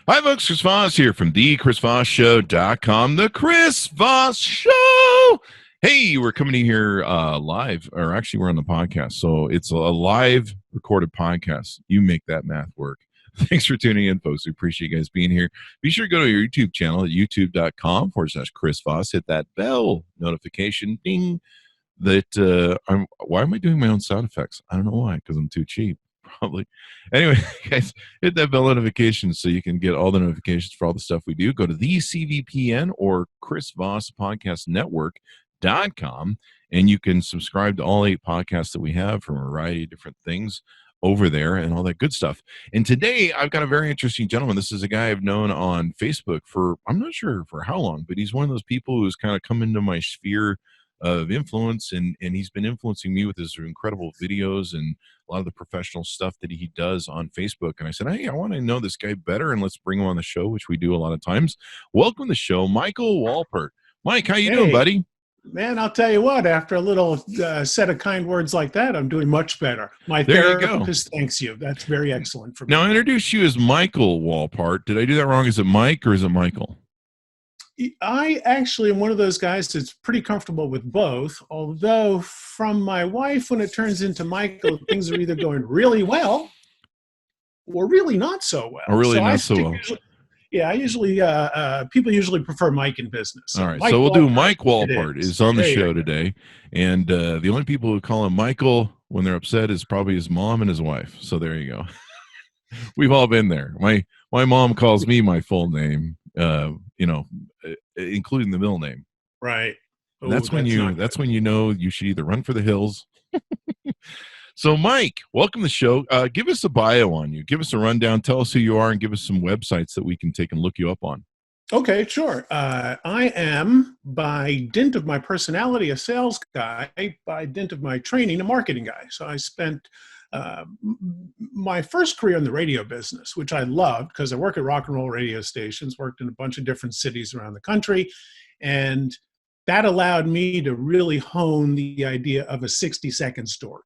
Hi, folks. Chris Voss here from the ChrisVossShow.com. The Chris Voss Show. Hey, we're coming in here live, or actually, we're on the podcast. So it's a live recorded podcast. You make that math work. Thanks for tuning in, folks. We appreciate you guys being here. Be sure to go to your YouTube channel at youtube.com/Chris Voss. Hit that bell notification ding. Why am I doing my own sound effects? I don't know why, because I'm too cheap. Probably. Anyway, guys, hit that bell notification so you can get all the notifications for all the stuff we do. Go to the CVPN or Chris Voss Podcast Network.com, and you can subscribe to all 8 podcasts that we have from a variety of different things over there and all that good stuff. And today I've got a very interesting gentleman. This is a guy I've known on Facebook for, I'm not sure for how long, but he's one of those people who's kind of come into my sphere of influence, and he's been influencing me with his incredible videos and a lot of the professional stuff that he does on Facebook. And I said, hey, I want to know this guy better, and let's bring him on the show, which we do a lot of times. Welcome to the show, Michael Wolpert. Mike, how you doing, buddy? Man, I'll tell you what, after a little set of kind words like that, I'm doing much better. My therapist thanks you. That's very excellent for me. Now, I introduced you as Michael Wolpert. Did I do that wrong? Is it Mike or is it Michael? I actually am one of those guys that's pretty comfortable with both, although from my wife, when it turns into Michael, things are either going really well or really not so well. Or really not so well. Yeah, I usually, people usually prefer Mike in business. So all right, so we'll do Mike Wolpert is on the show today, and the only people who call him Michael when they're upset is probably his mom and his wife. So there you go. We've all been there. My mom calls me my full name, including the middle name. Right. Oh, that's when you know you should either run for the hills. So, Mike, welcome to the show. Give us a bio on you. Give us a rundown. Tell us who you are and give us some websites that we can take and look you up on. Okay, sure. I am, by dint of my personality, a sales guy. By dint of my training, a marketing guy. So I spent my first career in the radio business, which I loved because I work at rock and roll radio stations, worked in a bunch of different cities around the country, and that allowed me to really hone the idea of a 60-second story.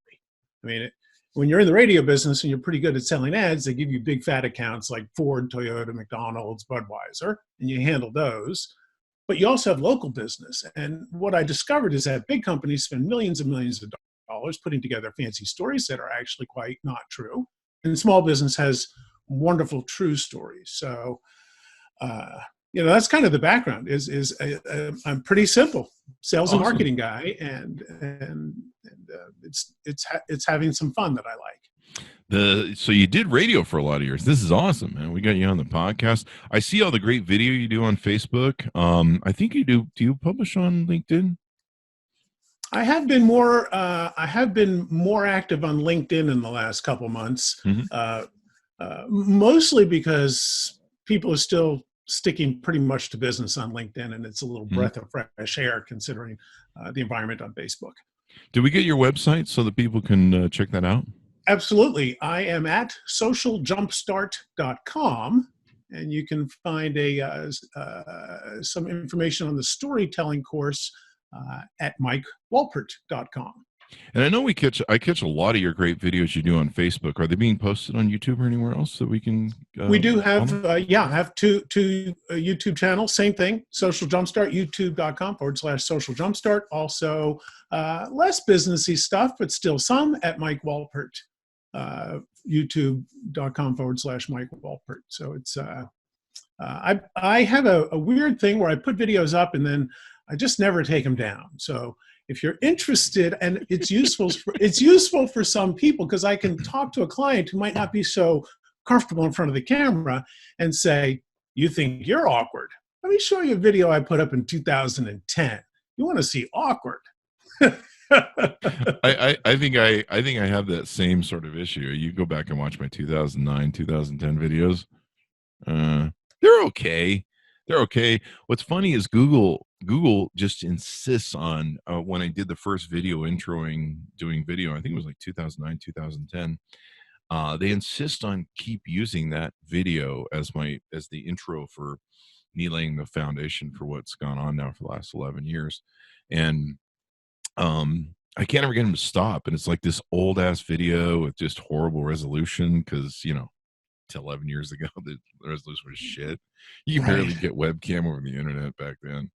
I mean, when you're in the radio business and you're pretty good at selling ads, they give you big fat accounts like Ford, Toyota, McDonald's, Budweiser, and you handle those. But you also have local business. And what I discovered is that big companies spend millions and millions of dollars putting together fancy stories that are actually quite not true. And small business has wonderful true stories. So, that's kind of the background. I'm pretty simple, sales and marketing guy, and it's having some fun that I like. So you did radio for a lot of years. This is awesome, man. We got you on the podcast. I see all the great video you do on Facebook. I think you do. Do you publish on LinkedIn? I have been more active on LinkedIn in the last couple months, mostly because people are still sticking pretty much to business on LinkedIn, and it's a little breath of fresh air considering the environment on Facebook. Did we get your website so that people can check that out? Absolutely. I am at socialjumpstart.com, and you can find some information on the storytelling course at mikewolpert.com. And I know I catch a lot of your great videos you do on Facebook. Are they being posted on YouTube or anywhere else that we can? We do have, have two YouTube channels. Same thing, Social Jumpstart, youtube.com/Social Jumpstart. Also, less businessy stuff, but still some at Mike Wolpert, youtube.com/Mike Wolpert. So it's, I have a weird thing where I put videos up and then I just never take them down. So if you're interested, and it's useful for some people because I can talk to a client who might not be so comfortable in front of the camera and say, you think you're awkward? Let me show you a video I put up in 2010. You want to see awkward? I think I have that same sort of issue. You go back and watch my 2009, 2010 videos. They're okay. They're okay. What's funny is Google just insists on when I did the first video introing doing video, I think it was like 2009, 2010. They insist on keep using that video as the intro for me laying the foundation for what's gone on now for the last 11 years. And I can't ever get them to stop. And it's like this old ass video with just horrible resolution because, 11 years ago. The resolution was shit. You could Right. barely get webcam over the internet back then.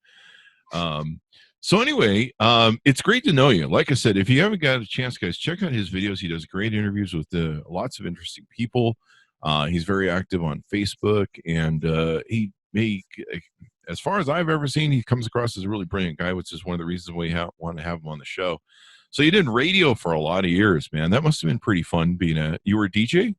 So anyway, it's great to know you. Like I said, if you haven't got a chance, guys, check out his videos. He does great interviews with lots of interesting people. He's very active on Facebook, and he as far as I've ever seen, he comes across as a really brilliant guy, which is one of the reasons we want to have him on the show. So you did radio for a lot of years, man. That must have been pretty fun you were a DJ?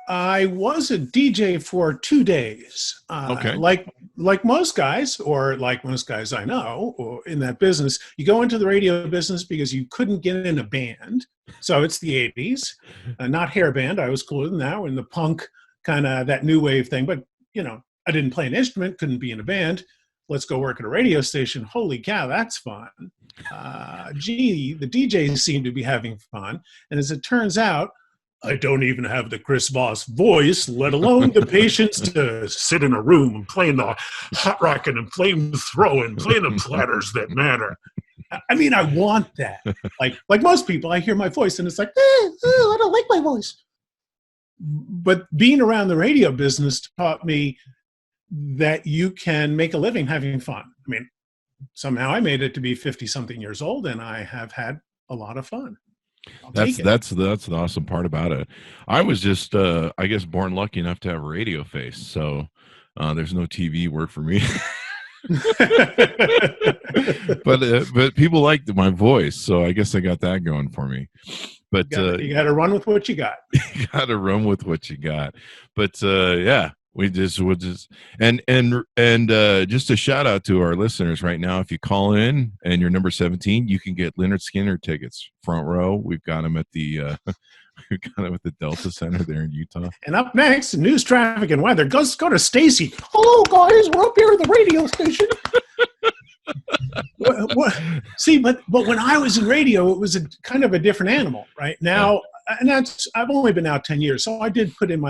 I was a DJ for 2 days. Okay. Like most guys, or like most guys I know, or in that business, you go into the radio business because you couldn't get in a band. So it's the 80s, not hair band. I was cooler than that, in the punk kind of that new wave thing. But, I didn't play an instrument, couldn't be in a band. Let's go work at a radio station. Holy cow, that's fun. The DJs seem to be having fun. And as it turns out, I don't even have the Chris Voss voice, let alone the patience to sit in a room and playing the hot rockin' and flame throwing, playing the platters that matter. I mean, I want that. Like most people, I hear my voice and it's like, I don't like my voice. But being around the radio business taught me that you can make a living having fun. I mean, somehow I made it to be 50-something years old, and I have had a lot of fun. That's the awesome part about it. I was just I guess born lucky enough to have a radio face, so there's no TV work for me. but people liked my voice, so I guess I got that going for me. But you got to run with what you got. You got to run with what you got. But yeah. We'll just and just a shout out to our listeners right now. If you call in and you're number 17, you can get Leonard Skinner tickets, front row. We've got them at the Delta Center there in Utah. And up next, news, traffic, and weather. Go to Stacy. Hello, guys. We're up here at the radio station. See, but when I was in radio, it was a kind of a different animal. Right now, and I've only been out 10 years, so I did put in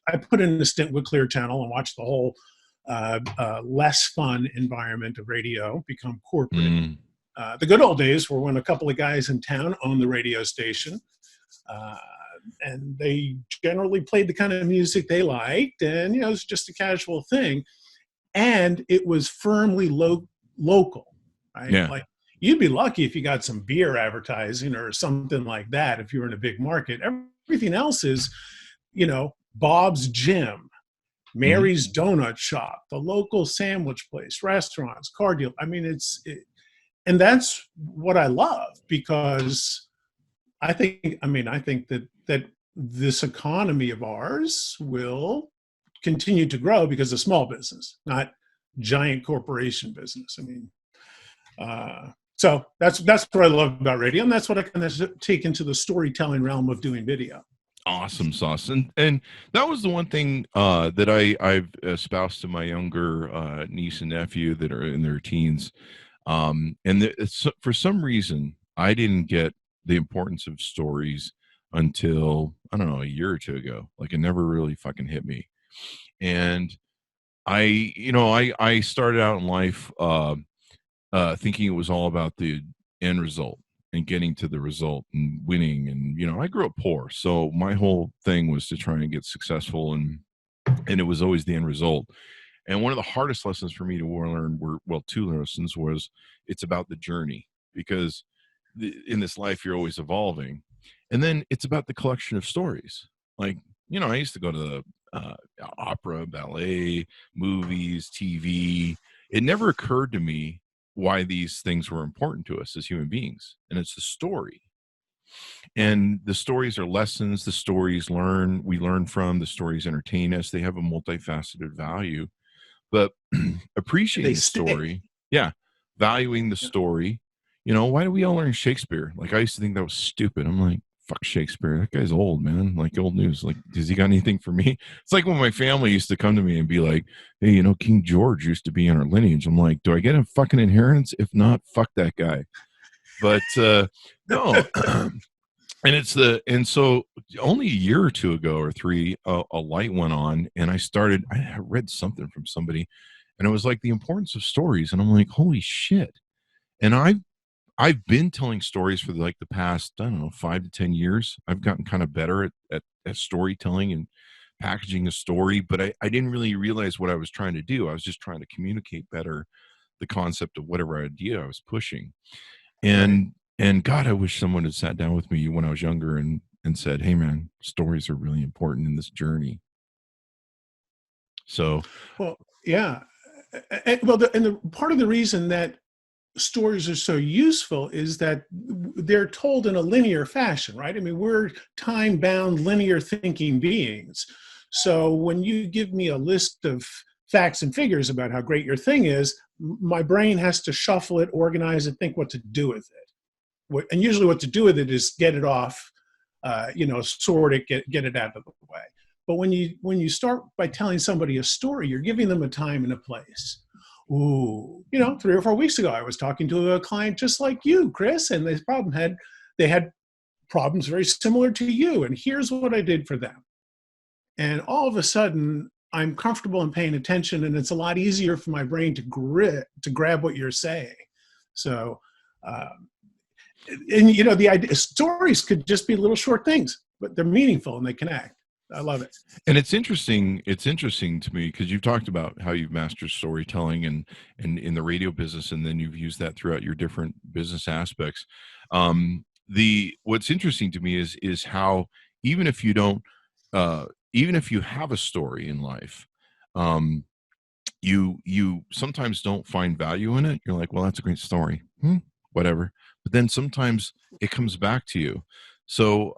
I put in a stint with Clear Channel and watched the whole less fun environment of radio become corporate. The good old days were when a couple of guys in town owned the radio station, and they generally played the kind of music they liked, and it was just a casual thing, and it was firmly local. Right? Yeah. Like, you'd be lucky if you got some beer advertising or something like that if you were in a big market. Everything else is, Bob's Gym, Mary's Donut Shop, the local sandwich place, restaurants, car deal. I mean, and that's what I love, because I think that this economy of ours will continue to grow because of small business, not giant corporation business. I mean, so that's what I love about radio, and that's what I kind of take into the storytelling realm of doing video. Awesome sauce. And that was the one thing that I've espoused to my younger niece and nephew that are in their teens. For some reason, I didn't get the importance of stories until, I don't know, a year or two ago. Like, it never really fucking hit me. And I started out in life thinking it was all about the end result and getting to the result and winning. And, I grew up poor. So my whole thing was to try and get successful, and it was always the end result. And one of the hardest lessons for me to learn two lessons was it's about the journey, because in this life, you're always evolving. And then it's about the collection of stories. Like, I used to go to the opera, ballet, movies, TV. It never occurred to me why these things were important to us as human beings. And it's the story. And the stories are lessons. The stories we learn from. The stories entertain us. They have a multifaceted value. But appreciating the story, valuing the story. Why do we all learn Shakespeare? Like, I used to think that was stupid. I'm like, fuck Shakespeare. That guy's old, man. Like, old news. Like, does he got anything for me? It's like when my family used to come to me and be like, hey, King George used to be in our lineage. I'm like, do I get a fucking inheritance? If not, fuck that guy. But no. And so only a year or two ago or three, a light went on, and I read something from somebody, and it was like the importance of stories. And I'm like, holy shit. And I've been telling stories for the past, I don't know, 5 to 10 years. I've gotten kind of better at storytelling, and packaging a story, but I didn't really realize what I was trying to do. I was just trying to communicate better the concept of whatever idea I was pushing. Right. And God, I wish someone had sat down with me when I was younger and said, "Hey man, stories are really important in this journey." So, Well, yeah. Well, and the part of the reason that stories are so useful is that they're told in a linear fashion, right? I mean, we're time-bound, linear thinking beings. So when you give me a list of facts and figures about how great your thing is, my brain has to shuffle it, organize it, think what to do with it. And usually what to do with it is get it off, sort it, get it out of the way. But when you start by telling somebody a story, you're giving them a time and a place. Ooh, 3 or 4 weeks ago, I was talking to a client just like you, Chris, and they had problems very similar to you. And here's what I did for them. And all of a sudden, I'm comfortable in paying attention, and it's a lot easier for my brain to grab what you're saying. So, the idea stories could just be little short things, but they're meaningful and they connect. I love it. and it's interesting. It's interesting to me because you've talked about how you've mastered storytelling and in the radio business, and then you've used that throughout your different business aspects. What's interesting to me is how even if you don't, even if you have a story in life, you sometimes don't find value in it. You're like, well, that's a great story, whatever. But then sometimes it comes back to you. So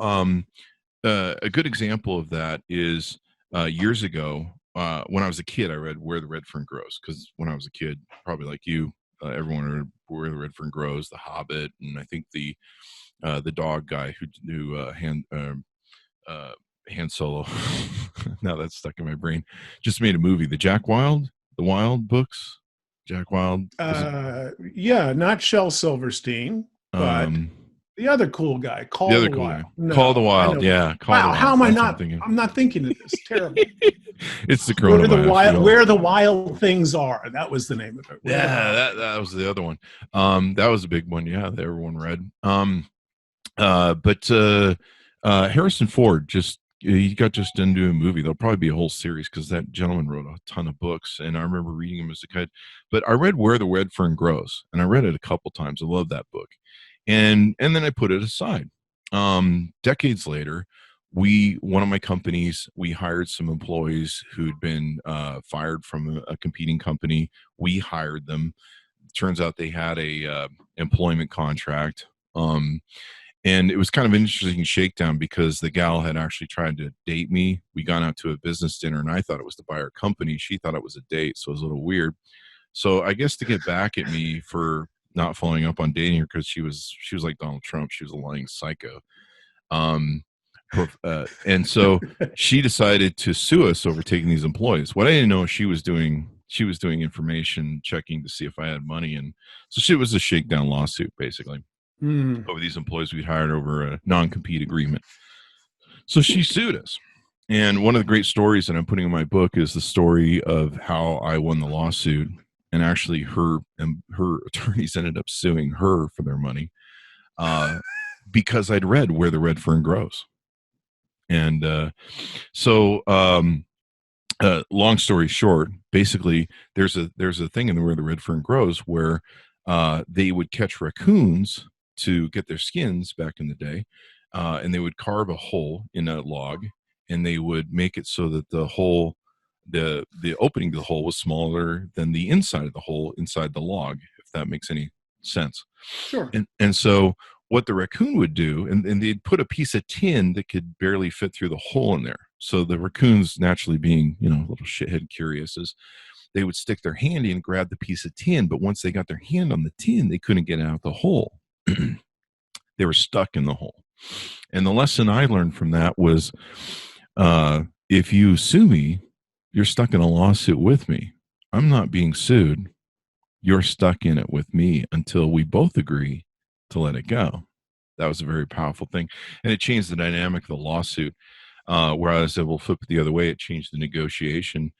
a good example of that is years ago when I was a kid, I read Where the Red Fern Grows, because when I was a kid, probably like you, everyone read Where the Red Fern Grows, The Hobbit, and I think the dog guy who Han Solo. Now that's stuck in my brain. Just made a movie, the Wild books. Jack Wild. Yeah, not Shel Silverstein, but the other cool guy, Call the Wild. Call the Wild. Yeah. Wow, how am I not? I'm not thinking of this. Terrible. It's the coronavirus. Where the wild things are. That was the name of it. That was the other one. That was a big one. Yeah, that everyone read. But Harrison Ford he got just done doing a movie. There'll probably be a whole series because that gentleman wrote a ton of books, and I remember reading them as a kid. But I read Where the Red Fern Grows, and I read it a couple times. I love that book, and then I put it aside. Decades later, one of my companies, we hired some employees who'd been fired from a competing company. We hired them. Turns out they had a employment contract. And it was kind of an interesting shakedown because the gal had actually tried to date me. We got out to a business dinner, and I thought it was to buy her company. She thought it was a date, so it was a little weird. So I guess to get back at me for not following up on dating her, because she was like Donald Trump. She was a lying psycho. And so she decided to sue us over taking these employees. What I didn't know, she was doing information checking to see if I had money, and so it was a shakedown lawsuit basically. Over these employees we'd hired over a non-compete agreement. So she sued us. And one of the great stories that I'm putting in my book is the story of how I won the lawsuit. And actually her attorneys ended up suing her for their money because I'd read Where the Red Fern Grows. And long story short, basically there's a thing in Where the Red Fern Grows where they would catch raccoons to get their skins back in the day, and they would carve a hole in a log, and they would make it so that the hole, the opening to the hole was smaller than the inside of the hole inside the log, if that makes any sense. Sure. And so what the raccoon would do, and they'd put a piece of tin that could barely fit through the hole in there. So the raccoons, naturally being, little shithead curious, is they would stick their hand in and grab the piece of tin, but once they got their hand on the tin, they couldn't get out the hole. They were stuck in the hole. And the lesson I learned from that was, if you sue me, you're stuck in a lawsuit with me. I'm not being sued. You're stuck in it with me until we both agree to let it go. That was a very powerful thing. And it changed the dynamic of the lawsuit, where I was able to flip it the other way. It changed the negotiation,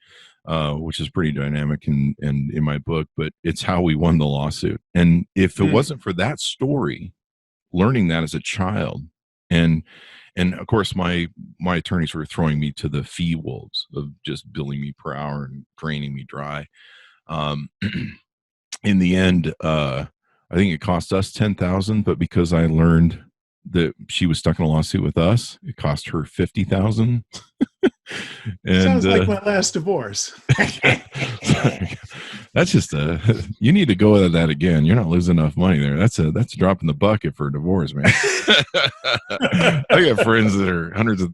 which is pretty dynamic in my book, but it's how we won the lawsuit. And if it wasn't for that story, learning that as a child and and of course my attorneys were throwing me to the fee wolves of just billing me per hour and draining me dry. In the end, I think it cost us $10,000, but because I learned that she was stuck in a lawsuit with us, it cost her $50,000. And sounds like my last divorce. That's just you need to go with that again. You're not losing enough money there. That's a drop in the bucket for a divorce, man. I got friends that are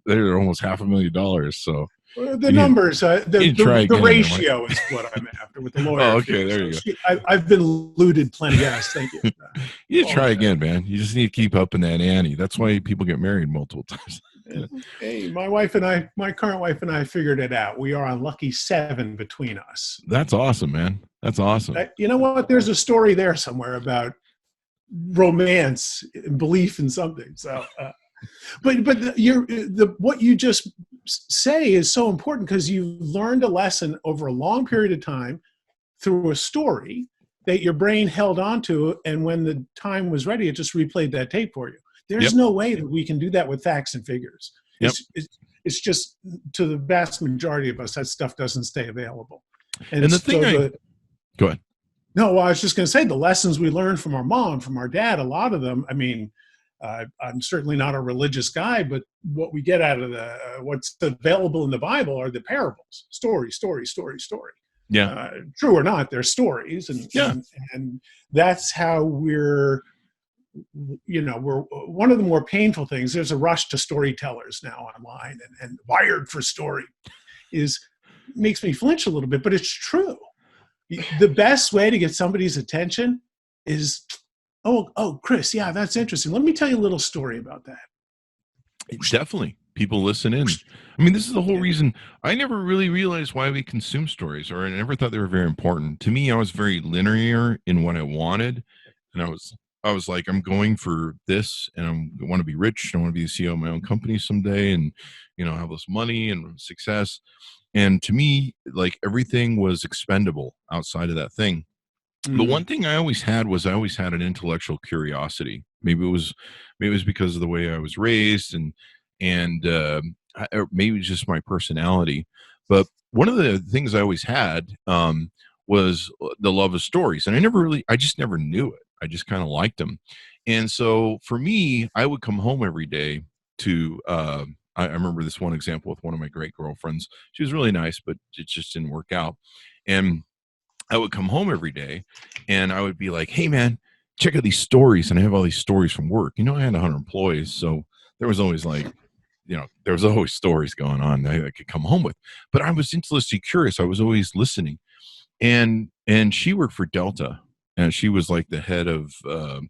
they're almost $500,000. So the numbers, the ratio is what I'm after with the lawyer. Oh, okay, there you go. I've been looted plenty. Yes, thank you. You need to try again, man. You just need to keep up in that ante. That's why people get married multiple times. Hey, my current wife and I figured it out. We are on lucky 7 between us. That's awesome, man. That's awesome. You know what? There's a story there somewhere about romance and belief in something. So, but what you just say is so important because you learned a lesson over a long period of time through a story that your brain held onto, and when the time was ready, it just replayed that tape for you. There's no way that we can do that with facts and figures. It's just, to the vast majority of us, that stuff doesn't stay available. And the thing go ahead. No, well, I was just going to say the lessons we learned from our mom, from our dad, a lot of them, I mean, I'm certainly not a religious guy, but what we get out of what's available in the Bible are the parables, story. Yeah. True or not, they're stories. And that's how we're one of the more painful things. There's a rush to storytellers now online, and wired for story makes me flinch a little bit, but it's true. The best way to get somebody's attention is, oh, Chris, yeah, that's interesting. Let me tell you a little story about that. Definitely. People listen in. I mean, this is the whole reason I never really realized why we consume stories, or I never thought they were very important. To me, I was very linear in what I wanted. And I was like, I'm going for this, and I want to be rich. I want to be the CEO of my own company someday, and, have this money and success. And to me, like, everything was expendable outside of that thing. But one thing I always had was an intellectual curiosity. Maybe it was because of the way I was raised, and or maybe just my personality. But one of the things I always had was the love of stories, and I just never knew it. I just kind of liked them. And so for me, I would come home every day to I remember this one example with one of my great girlfriends. She was really nice, but it just didn't work out. And I would come home every day and I would be like, hey man, check out these stories. And I have all these stories from work. I had 100 employees. So there was always always stories going on that I could come home with, but I was intellectually curious. I was always listening. And she worked for Delta, and she was like the head of the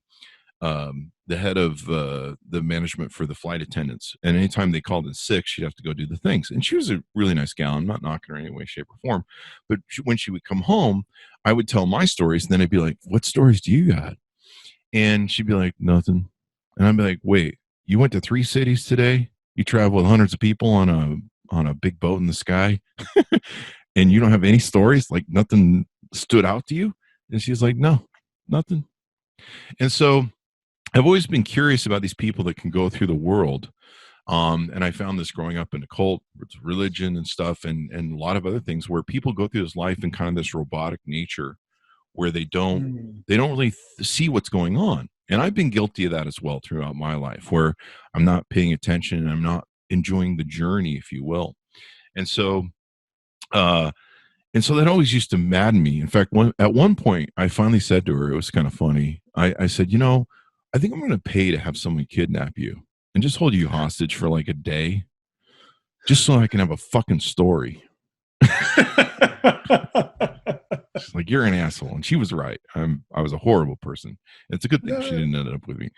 management for the flight attendants. And anytime they called in sick, she'd have to go do the things. And she was a really nice gal. I'm not knocking her in any way, shape, or form. But when she would come home, I would tell my stories. And then I'd be like, what stories do you got? And she'd be like, nothing. And I'd be like, wait, you went to 3 cities today? You travel with hundreds of people on a big boat in the sky? And you don't have any stories? Like, nothing stood out to you? And she's like, no, nothing. And so I've always been curious about these people that can go through the world. And I found this growing up in a cult, religion and stuff, and a lot of other things where people go through this life in kind of this robotic nature where they don't really see what's going on. And I've been guilty of that as well throughout my life, where I'm not paying attention and I'm not enjoying the journey, if you will. And so that always used to madden me. In fact, at one point, I finally said to her, it was kind of funny. I said, I think I'm going to pay to have someone kidnap you and just hold you hostage for like a day, just so I can have a fucking story. She's like, you're an asshole. And she was right. I was a horrible person. It's a good thing she didn't end up with me.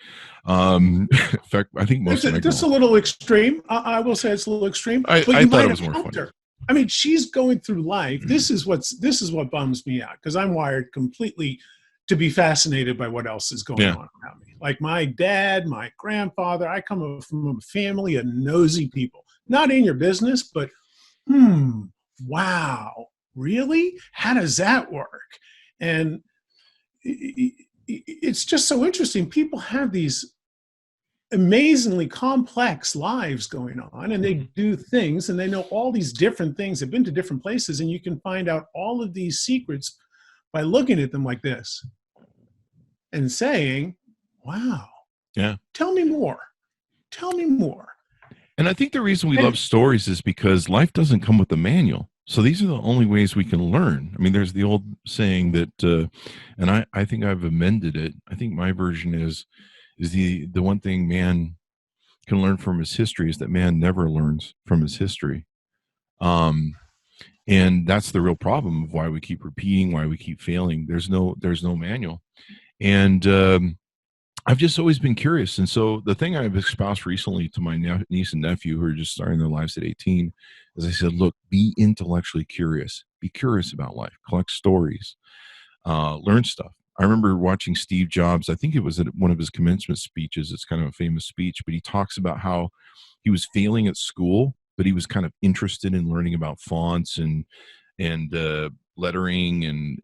In fact, I think most of my Just a little extreme. I will say it's a little extreme. I thought it was more funny. I mean, she's going through life. This is what bums me out, because I'm wired completely to be fascinated by what else is going on around me. Like my dad, my grandfather, I come from a family of nosy people. Not in your business, but wow, really? How does that work? And it's just so interesting. People have these amazingly complex lives going on, and they do things, and they know all these different things. They've been to different places, and you can find out all of these secrets by looking at them like this and saying, wow, Yeah. tell me more. Tell me more. And I think the reason we And love stories is because life doesn't come with a manual. So these are the only ways we can learn. I mean, there's the old saying that, and I think I've amended it. I think my version is the one thing man can learn from his history is that man never learns from his history. And that's the real problem of why we keep repeating, why we keep failing. There's no manual. And I've just always been curious. And so the thing I've espoused recently to my niece and nephew who are just starting their lives at 18 is I said, look, be intellectually curious. Be curious about life. Collect stories. Learn stuff. I remember watching Steve Jobs. I think it was at one of his commencement speeches. It's kind of a famous speech, but he talks about how he was failing at school, but he was kind of interested in learning about fonts and lettering and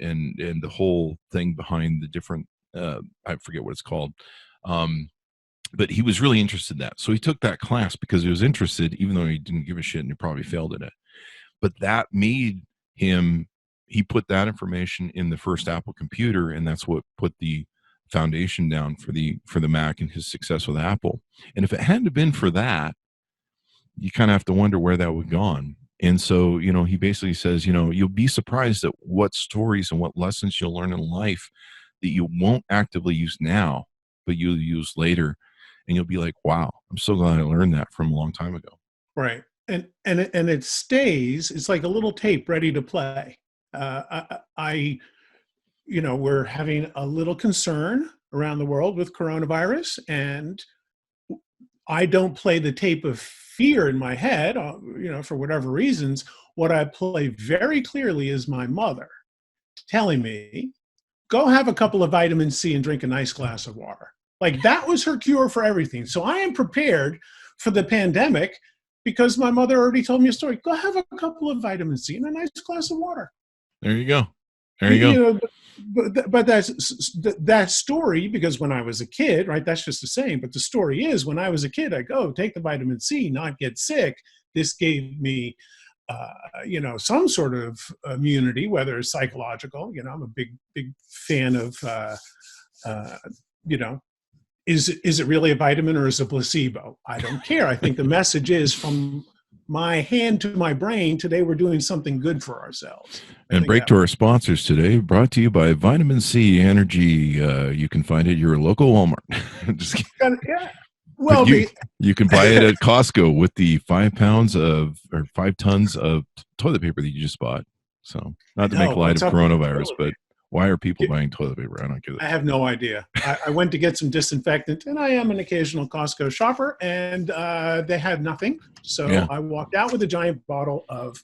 the whole thing behind the different. I forget what it's called. But he was really interested in that. So he took that class because he was interested, even though he didn't give a shit and he probably failed at it. But that made him, he put that information in the first Apple computer, and that's what put the foundation down for the Mac and his success with Apple. And if it hadn't been for that, you kind of have to wonder where that would have gone. And so, he basically says, you'll be surprised at what stories and what lessons you'll learn in life that you won't actively use now, but you'll use later. And you'll be like, wow, I'm so glad I learned that from a long time ago. right. And it stays, it's like a little tape ready to play. We're having a little concern around the world with coronavirus, and I don't play the tape of fear in my head, for whatever reasons. What I play very clearly is my mother telling me, go have a couple of vitamin C and drink a nice glass of water. Like, that was her cure for everything. So I am prepared for the pandemic because my mother already told me a story. Go have a couple of vitamin C and a nice glass of water. There you go. There you go. But that story, because when I was a kid, right, that's just the same. But the story is, when I was a kid, I go take the vitamin C, not get sick. This gave me, some sort of immunity, whether it's psychological. I'm a big fan of, is it really a vitamin or is it a placebo? I don't care. I think the message is, from my hand to my brain, today we're doing something good for ourselves. And break to our sponsors today, brought to you by Vitamin C Energy. You can find it at your local Walmart. Just kidding. Yeah. Well, you can buy it at Costco with the 5 tons of toilet paper that you just bought. So, not to make light of coronavirus, but why are people buying toilet paper? I don't get it. I have no idea. I went to get some disinfectant, and I am an occasional Costco shopper, and they had nothing. So I walked out with a giant bottle of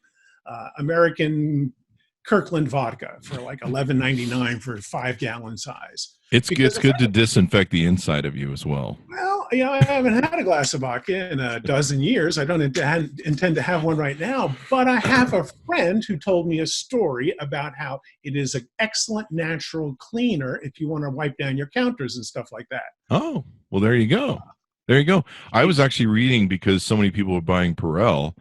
American Kirkland vodka for like $11.99 for 5-gallon size. It's good to disinfect the inside of you as well. Well, I haven't had a glass of vodka in a dozen years. I don't intend to have one right now, but I have a friend who told me a story about how it is an excellent natural cleaner if you want to wipe down your counters and stuff like that. Oh, well, there you go. There you go. I was actually reading, because so many people are buying Perel,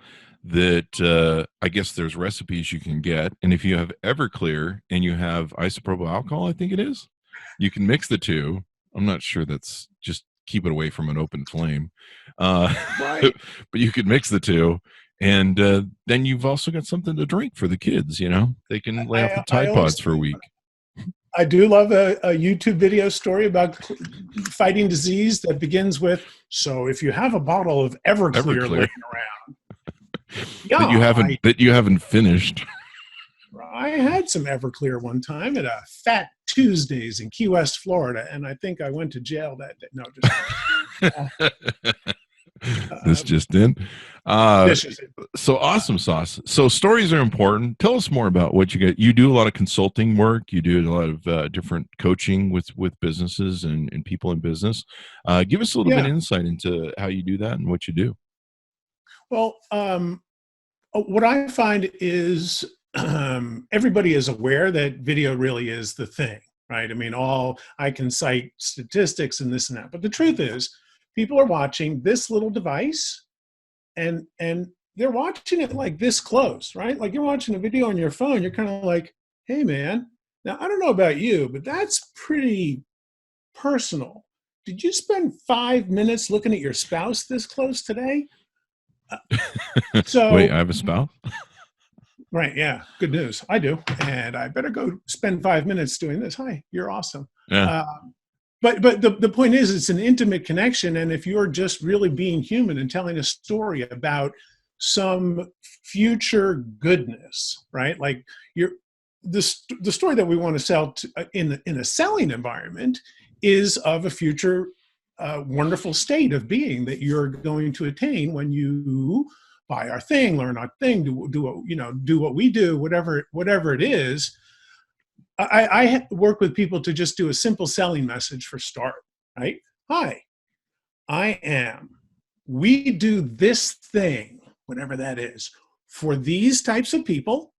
that I guess there's recipes you can get. And if you have Everclear and you have isopropyl alcohol, I think it is, you can mix the two. I'm not sure, that's just keep it away from an open flame. Right. But you could mix the two. And then you've also got something to drink for the kids, They can lay off the Tide Pods for a week. I do love a YouTube video story about fighting disease that begins with, so if you have a bottle of Everclear laying around. that you haven't finished. I had some Everclear one time at a Fat Tuesdays in Key West, Florida, and I think I went to jail that day. No, this just in. So awesome sauce. So stories are important. Tell us more about what you get. You do a lot of consulting work. You do a lot of different coaching with businesses and people in business. Give us a little bit of insight into how you do that and what you do. Well, what I find is everybody is aware that video really is the thing, right? I mean, I can cite statistics and this and that, but the truth is, people are watching this little device, and they're watching it like this close, right? Like you're watching a video on your phone, you're kind of like, hey man, now I don't know about you, but that's pretty personal. Did you spend 5 minutes looking at your spouse this close today? Wait, I have a spouse? Right, yeah, good news. I do, and I better go spend 5 minutes doing this. Hi, you're awesome. Yeah. But the point is, it's an intimate connection, and if you're just really being human and telling a story about some future goodness, right? Like the story that we want to sell in a selling environment is of a future wonderful state of being that you're going to attain when you buy our thing, learn our thing, do what we do, whatever it is. I work with people to just do a simple selling message for start, right? Hi, I am. We do this thing, whatever that is, for these types of people,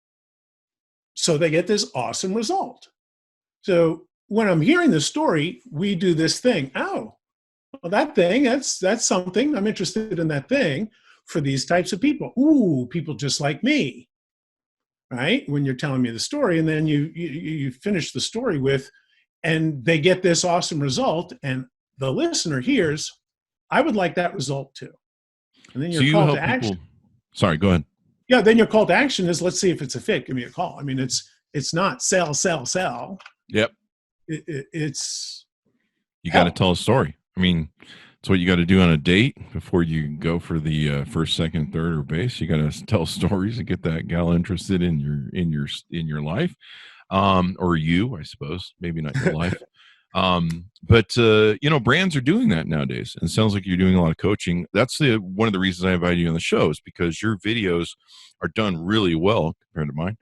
so they get this awesome result. So when I'm hearing the story, we do this thing. Oh, well, that thing, that's something. I'm interested in that thing for these types of people. Ooh, people just like me, right? When you're telling me the story, and then you finish the story with, and they get this awesome result, and the listener hears, I would like that result too. And then your call to action. People. Sorry, go ahead. Yeah, then your call to action is, let's see if it's a fit. Give me a call. I mean, it's not sell, sell, sell. Yep. It's you got to tell a story. I mean, it's what you got to do on a date before you go for the first, second, third, or base. You got to tell stories and get that gal interested in your life, or you, I suppose, maybe not your life. But brands are doing that nowadays, and it sounds like you're doing a lot of coaching. That's one of the reasons I invited you on the show, is because your videos are done really well compared to mine,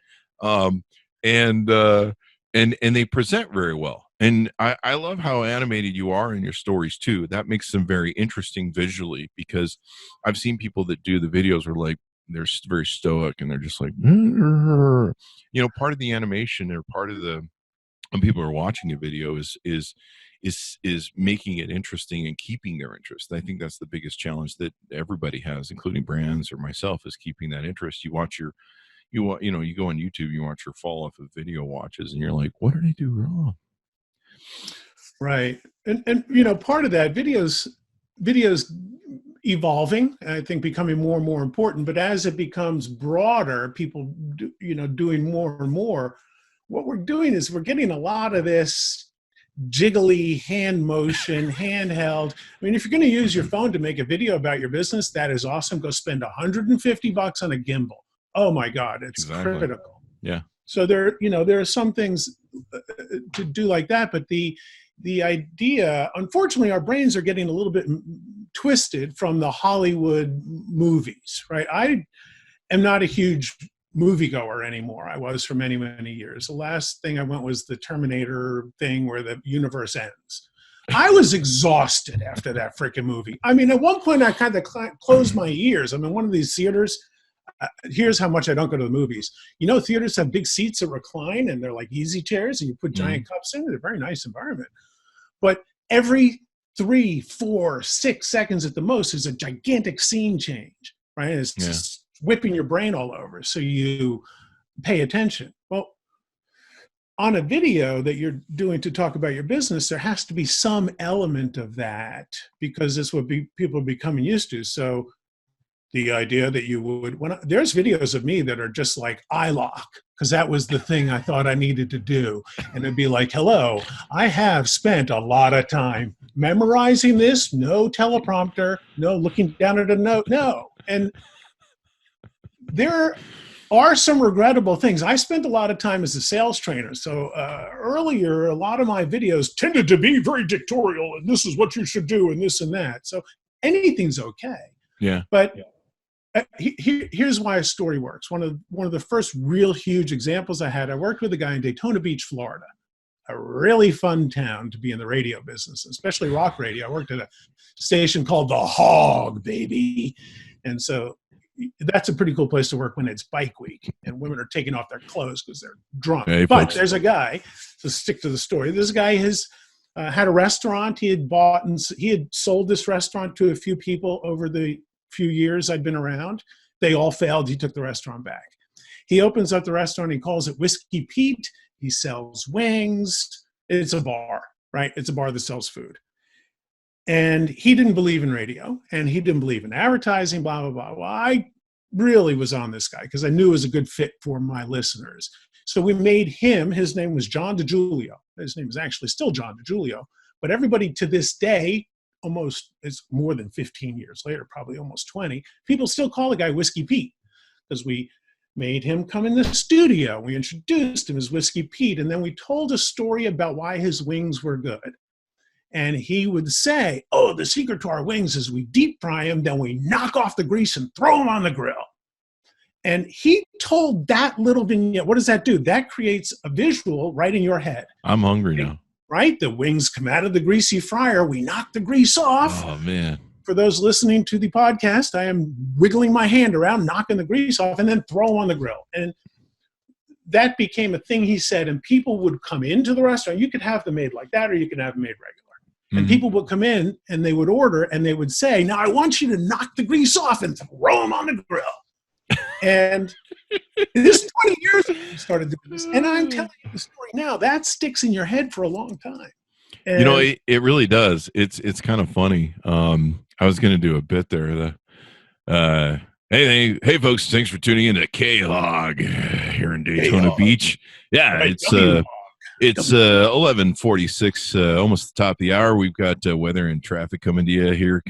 and they present very well. And I love how animated you are in your stories too. That makes them very interesting visually, because I've seen people that do the videos where like they're very stoic and they're just like, part of the animation, or part of the, when people are watching a video is making it interesting and keeping their interest. I think that's the biggest challenge that everybody has, including brands or myself, is keeping that interest. You go on YouTube, you watch your fall off of video watches, and you're like, what did I do wrong? Right. And part of that, videos evolving, I think becoming more and more important, but as it becomes broader, people doing more and more, what we're doing is we're getting a lot of this jiggly hand motion, handheld. I mean, if you're going to use your phone to make a video about your business, that is awesome. Go spend $150 on a gimbal. Oh my God, it's critical. Yeah. So there are some things to do like that, but the idea, unfortunately, our brains are getting a little bit twisted from the Hollywood movies, right? I am not a huge moviegoer anymore. I was for many, many years. The last thing I went was the Terminator thing where the universe ends. I was exhausted after that freaking movie. I mean, at one point I kind of closed my ears. I'm in one of these theaters. Here's how much I don't go to the movies. Theaters have big seats that recline, and they're like easy chairs, and you put giant cups in. They're a very nice environment. But every 3, 4, 6 seconds at the most is a gigantic scene change, right? It's just whipping your brain all over, so you pay attention. Well, on a video that you're doing to talk about your business, there has to be some element of that, because it's what people are becoming used to. So the idea that you would, there's videos of me that are just like eye lock, because that was the thing I thought I needed to do. And it'd be like, hello, I have spent a lot of time memorizing this, no teleprompter, no looking down at a note, no. And there are some regrettable things. I spent a lot of time as a sales trainer. So earlier, a lot of my videos tended to be very dictatorial, and this is what you should do, and this and that. So anything's okay. Yeah. But here's why a story works. One of the first real huge examples I had, I worked with a guy in Daytona Beach, Florida, a really fun town to be in the radio business, especially rock radio. I worked at a station called The Hog, baby. And so that's a pretty cool place to work when it's bike week and women are taking off their clothes because they're drunk. Hey, but folks. There's a guy, to stick to the story, this guy has had a restaurant. He had bought and he had sold this restaurant to a few people over the few years I'd been around. They all failed. He took the restaurant back. He opens up the restaurant. He calls it Whiskey Pete. He sells wings. It's a bar, right? It's a bar that sells food. And he didn't believe in radio, and he didn't believe in advertising, blah, blah, blah. Well, I really was on this guy because I knew it was a good fit for my listeners. So we made him, his name was John DiGiulio. His name is actually still John DiGiulio. But everybody to this day, almost, it's more than 15 years later, probably almost 20, people still call the guy Whiskey Pete because we made him come in the studio. We introduced him as Whiskey Pete, and then we told a story about why his wings were good. And he would say, oh, the secret to our wings is we deep fry them, then we knock off the grease and throw them on the grill. And he told that little vignette. What does that do? That creates a visual right in your head. I'm hungry now. Right? The wings come out of the greasy fryer. We knock the grease off. Oh, man. For those listening to the podcast, I am wiggling my hand around, knocking the grease off, and then throw on the grill. And that became a thing he said, and people would come into the restaurant. You could have them made like that, or you could have them made regular. And people would come in, and they would order, and they would say, now I want you to knock the grease off and throw them on the grill. And this 20 years ago, we started doing this. And I'm telling you the story now. That sticks in your head for a long time. And, you know, it really does. It's kind of funny. I was going to do a bit there. Hey, folks! Thanks for tuning in to K-Hog here in Daytona Beach. Yeah, it's 11:46, almost the top of the hour. We've got weather and traffic coming to you here.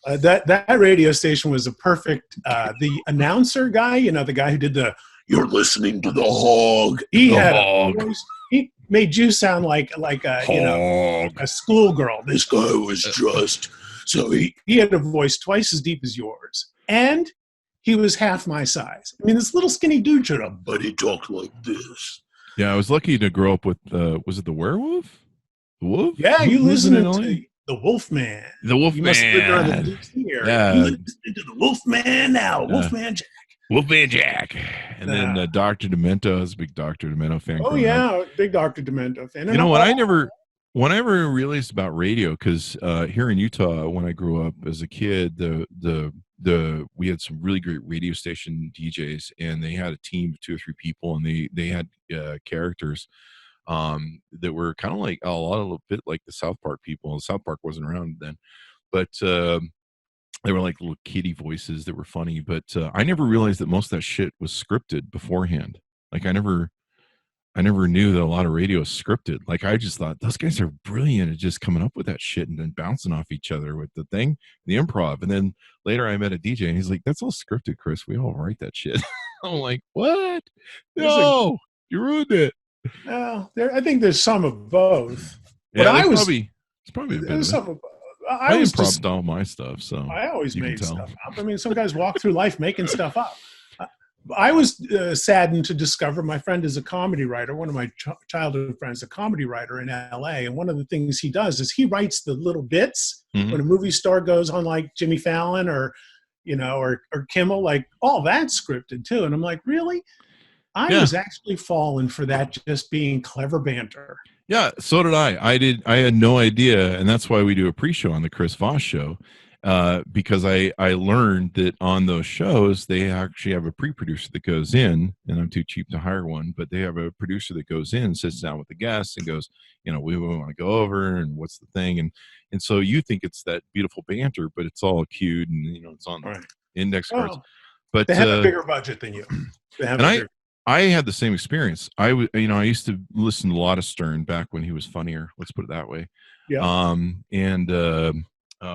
That radio station was a perfect. The announcer guy, the guy who did the "You're listening to the Hog." He he made you sound like a schoolgirl. This guy was just so he had a voice twice as deep as yours, and he was half my size. I mean, this little skinny dude showed up, but he talked like this. Yeah, I was lucky to grow up with. Was it the werewolf? The wolf? Yeah, you listening to the Wolfman. The Wolfman. Yeah, you listening to the Wolfman now. Wolfman Jack. Wolfman Jack. And then Dr. Demento. I was a big Dr. Demento fan. Oh yeah, big Dr. Demento fan. You know what? I never realized about radio because here in Utah, when I grew up as a kid, we had some really great radio station DJs, and they had a team of 2 or 3 people, and they had characters that were kind of like a little bit like the South Park people. South Park wasn't around then, but they were like little kitty voices that were funny. But I never realized that most of that shit was scripted beforehand. Like I never knew that a lot of radio is scripted. Like I just thought those guys are brilliant at just coming up with that shit and then bouncing off each other with the thing, the improv. And then later I met a DJ and he's like, "That's all scripted, Chris. We all write that shit." I'm like, "What? No, you ruined it." Well, I think there's some of both. Yeah, but it's probably a bit of some of both. I improvised all my stuff, so I always made stuff up. I mean, some guys walk through life making stuff up. I was saddened to discover my friend is a comedy writer. One of my childhood friends, a comedy writer in LA. And one of the things he does is he writes the little bits when a movie star goes on like Jimmy Fallon or Kimmel, like all that's scripted too. And I'm like, really? I was actually falling for that just being clever banter. Yeah, so did I. I had no idea. And that's why we do a pre-show on the Chris Voss Show. Because I learned that on those shows, they actually have a pre-producer that goes in, and I'm too cheap to hire one, but they have a producer that goes in, sits down with the guests and goes, we want to go over and what's the thing. And so you think it's that beautiful banter, but it's all cued and, it's on the index cards. But they have a bigger budget than you. I had the same experience. I used to listen to a lot of Stern back when he was funnier. Let's put it that way. Yeah.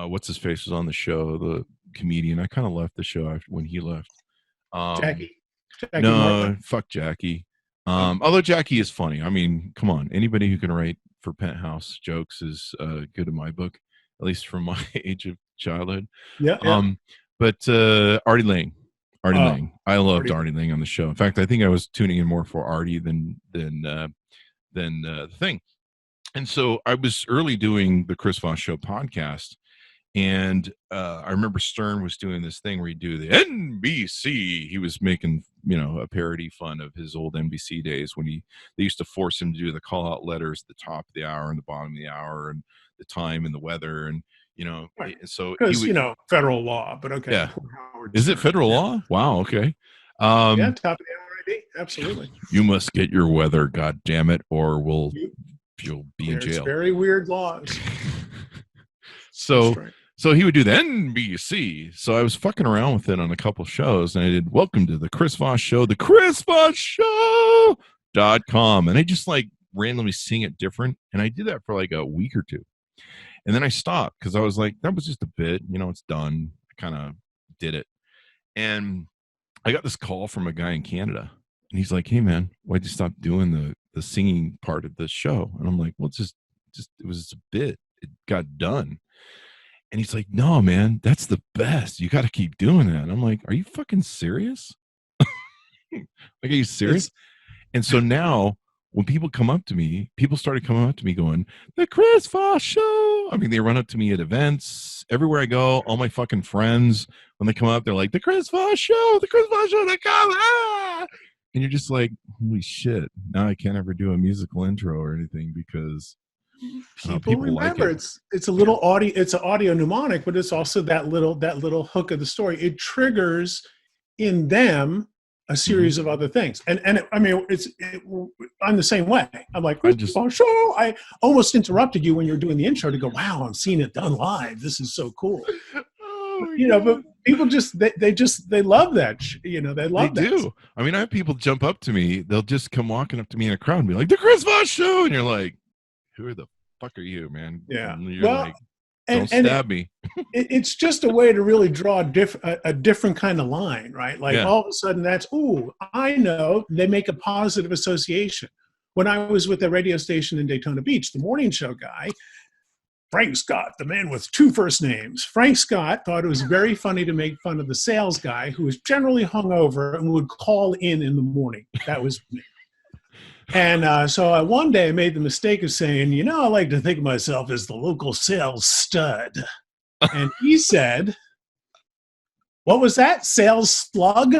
What's his face was on the show, the comedian. I kind of left the show when he left. Jackie no, Martin. Fuck Jackie. Although Jackie is funny. I mean, come on. Anybody who can write for Penthouse jokes is good in my book, at least from my age of childhood. Yeah. But Artie Lang. I loved Artie Lang on the show. In fact, I think I was tuning in more for Artie than the thing. And so I was early doing the Chris Voss Show podcast. And I remember Stern was doing this thing where he'd do the NBC. He was making, a parody fun of his old NBC days when they used to force him to do the call out letters at the top of the hour and the bottom of the hour and the time and the weather. And, Right. so Because, federal law, but okay. Yeah. Howard Is it Stern. federal law? Wow. Okay. Yeah, top of the hour ID. Absolutely. You must get your weather, God damn it, or you'll be in There's jail. very weird laws. So he would do the NBC. So I was fucking around with it on a couple shows, and I did Welcome to the Chris Voss Show, the Chris Voss Show.com. And I just like randomly sing it different. And I did that for like a week or two. And then I stopped because I was like, that was just a bit, it's done. I kind of did it. And I got this call from a guy in Canada. And he's like, hey, man, why'd you stop doing the singing part of the show? And I'm like, well, it was just a bit. It got done. And he's like, no, man, that's the best. You got to keep doing that. And I'm like, are you fucking serious? Like, are you serious? And so now when people started coming up to me going, the Chris Voss Show. I mean, they run up to me at events. Everywhere I go, all my fucking friends, when they come up, they're like, the Chris Voss Show, they come. Ah! And you're just like, holy shit. Now I can't ever do a musical intro or anything because people remember like it. It's a little audio. It's an audio mnemonic, but it's also that little hook of the story. It triggers in them a series of other things. And I'm the same way. I'm like, Chris Voss Show. I almost interrupted you when you were doing the intro to go, wow, I'm seeing it done live. This is so cool. But people they love that. They love that. They do. I mean, I have people jump up to me. They'll just come walking up to me in a crowd and be like, the Chris Voss Show. And you're like, who the fuck are you, man? Yeah. And you're like, don't stab me. It's just a way to really draw a different kind of line, right? Like all of a sudden that's, I know. They make a positive association. When I was with a radio station in Daytona Beach, the morning show guy, Frank Scott, the man with two first names. Frank Scott thought it was very funny to make fun of the sales guy who was generally hungover and would call in the morning. That was me. And so one day I made the mistake of saying, I like to think of myself as the local sales stud. And he said, what was that? Sales slug?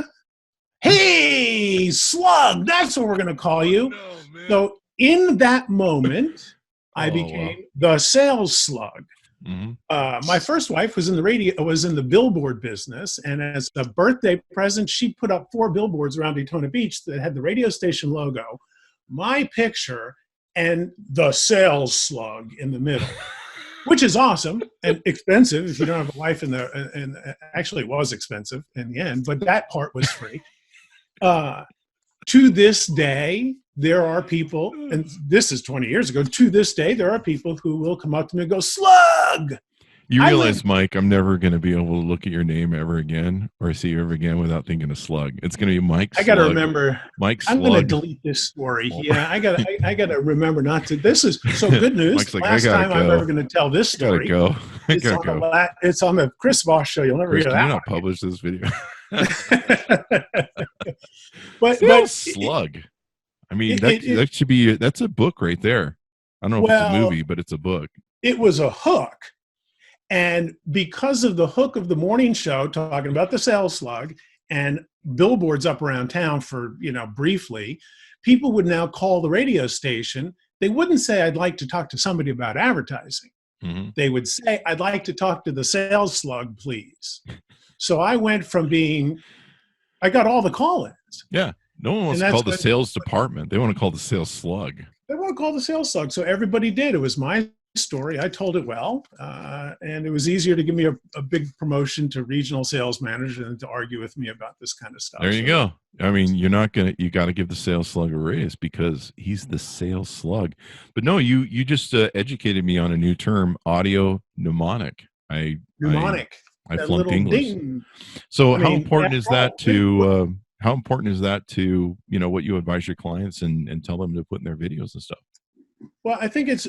Hey, slug, that's what we're going to call you. No, so in that moment, I became the sales slug. Mm-hmm. My first wife was in the billboard business, and as a birthday present, she put up 4 billboards around Daytona Beach that had the radio station logo, my picture, and the sales slug in the middle, which is awesome and expensive if you don't have a wife in there. And actually, it was expensive in the end, but that part was free. To this day, there are people, and this is 20 years ago, to this day, there are people who will come up to me and go, slug! You realize, Mike, I'm never going to be able to look at your name ever again or see you ever again without thinking of slug. It's going to be Mike Slug. I got to remember. Mike Slug. I'm going to delete this story. Yeah, I got to remember not to. This is so good news. Mike's like, last time I'm ever going to tell this story. I gotta go. It's on the Chris Voss Show. You'll never hear that. Can you not publish this video? but slug. I mean, that should be. That's a book right there. I don't know if it's a movie, but it's a book. It was a hook. And because of the hook of the morning show talking about the sales slug and billboards up around town for, briefly, people would now call the radio station. They wouldn't say, I'd like to talk to somebody about advertising. Mm-hmm. They would say, I'd like to talk to the sales slug, please. So I went from I got all the call-ins. Yeah. No one wants to call the sales department. They want to call the sales slug. They want to call the sales slug. So everybody did. It was my story. I told it well, and it was easier to give me a big promotion to regional sales manager than to argue with me about this kind of stuff. There you go. I mean, you got to give the sales slug a raise because he's the sales slug. But no, you just educated me on a new term, audio mnemonic. Mnemonic. I flunked English. Ding. So how important is that to what you advise your clients and tell them to put in their videos and stuff? Well, I think it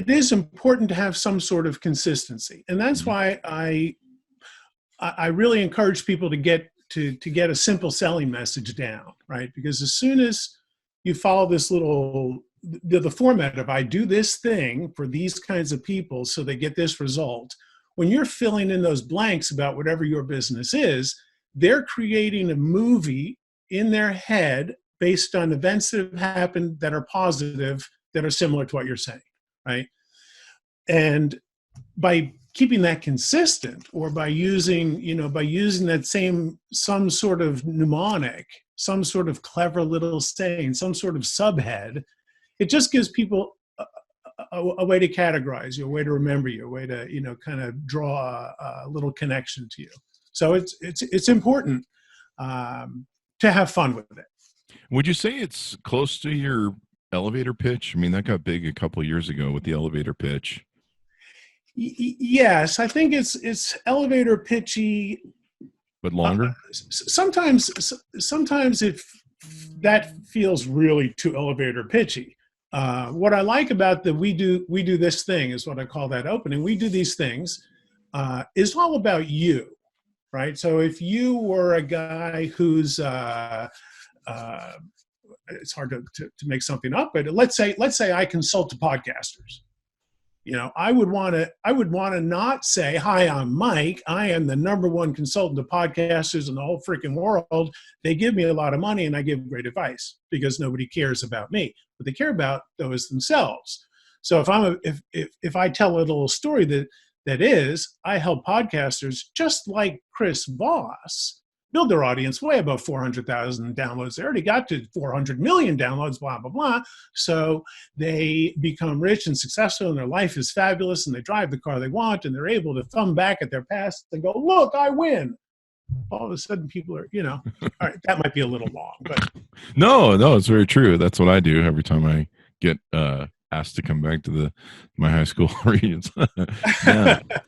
is important to have some sort of consistency, and that's why I really encourage people to get a simple selling message down, right? Because as soon as you follow this the format of I do this thing for these kinds of people so they get this result, when you're filling in those blanks about whatever your business is, they're creating a movie in their head based on events that have happened that are positive, that are similar to what you're saying, right? And by keeping that consistent, or by using that same, some sort of mnemonic, some sort of clever little saying, some sort of subhead, it just gives people a way to categorize you, a way to remember you, a way to, kind of draw a little connection to you. So it's important to have fun with it. Would you say it's close to your elevator pitch? I mean, that got big a couple of years ago with the elevator pitch. Yes, I think it's elevator pitchy, but longer. Sometimes that feels really too elevator pitchy. What I like about the we do this thing is what I call that opening. We do these things is all about you, right? So if you were a guy who's it's hard to make something up, but let's say I consult to podcasters. I would want to not say, "Hi, I'm Mike. I am the #1 consultant to podcasters in the whole freaking world. They give me a lot of money and I give great advice," because nobody cares about me. What they care about, though, is themselves. So if I tell a little story that is, I help podcasters just like Chris Voss build their audience way above 400,000 downloads. They already got to 400 million downloads, blah, blah, blah. So they become rich and successful and their life is fabulous and they drive the car they want and they're able to thumb back at their past and go, "Look, I win." All of a sudden people are, all right, that might be a little long, but. No, it's very true. That's what I do every time I get asked to come back to my high school reunions. No,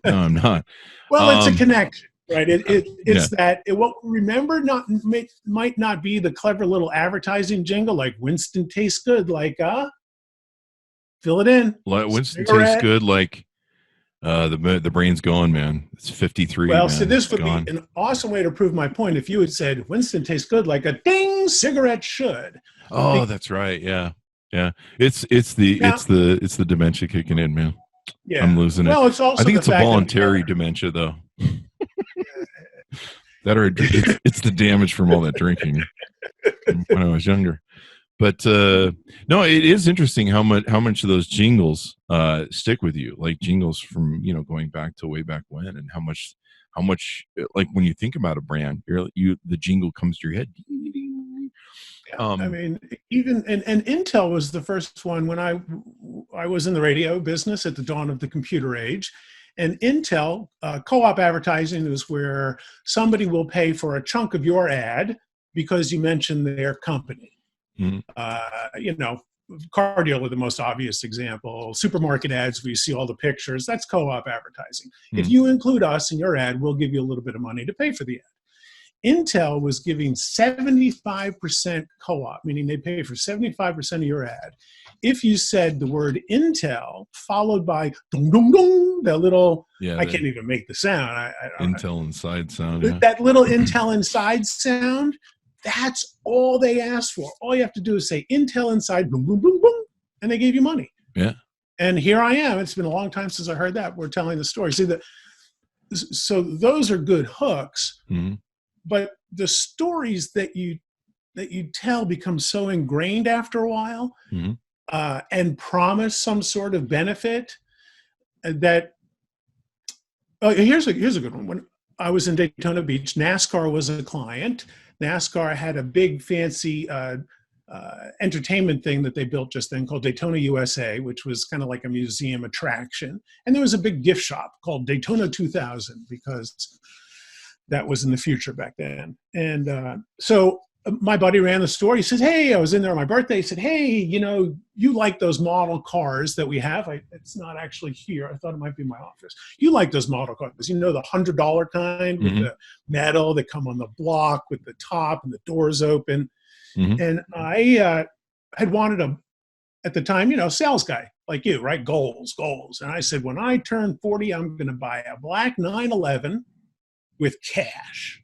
I'm not. Well, it's a connection. Right, it's that it won't remember. Might not be the clever little advertising jingle like Winston tastes good, like fill it in. Winston tastes good, like the brain's going, man. It's 53. Well, man. so this would be an awesome way to prove my point if you had said Winston tastes good, like a ding cigarette should. Oh, that's right. Yeah. It's the dementia kicking in, man. Yeah, I'm losing it. Well, it's also I think it's a voluntary dementia, though. It's the damage from all that drinking when I was younger. But no, it is interesting how much of those jingles stick with you, like jingles from going back to way back when, and how much like when you think about a brand, the jingle comes to your head. I mean, even and Intel was the first one when I was in the radio business at the dawn of the computer age. And Intel, co-op advertising is where somebody will pay for a chunk of your ad because you mentioned their company. Mm-hmm. Car dealer, the most obvious example. Supermarket ads, where you see all the pictures, that's co-op advertising. Mm-hmm. If you include us in your ad, we'll give you a little bit of money to pay for the ad. Intel was giving 75% co-op, meaning they pay for 75% of your ad. If you said the word Intel followed by dong dong dong, that little, I can't even make the sound. Intel inside sound. Yeah. That little Intel inside sound, that's all they asked for. All you have to do is say Intel inside, boom, boom, boom, boom, and they gave you money. Yeah. And here I am. It's been a long time since I heard that. We're telling the story. See, so those are good hooks. Mm-hmm. But the stories that you tell become so ingrained after a while, mm-hmm. And promise some sort of benefit that. Oh, here's a good one. When I was in Daytona Beach, NASCAR was a client. NASCAR had a big fancy entertainment thing that they built just then called Daytona USA, which was kind of like a museum attraction. And there was a big gift shop called Daytona 2000 because that was in the future back then. And so my buddy ran the store. He said, "Hey," I was in there on my birthday. He said, "Hey, you like those model cars that we have?" It's not actually here. I thought it might be in my office. "You like those model cars, the $100 kind with mm-hmm. the metal that come on the block with the top and the doors open." Mm-hmm. And I had wanted at the time, sales guy like you, right? Goals. And I said, when I turn 40, I'm going to buy a black 911 with cash.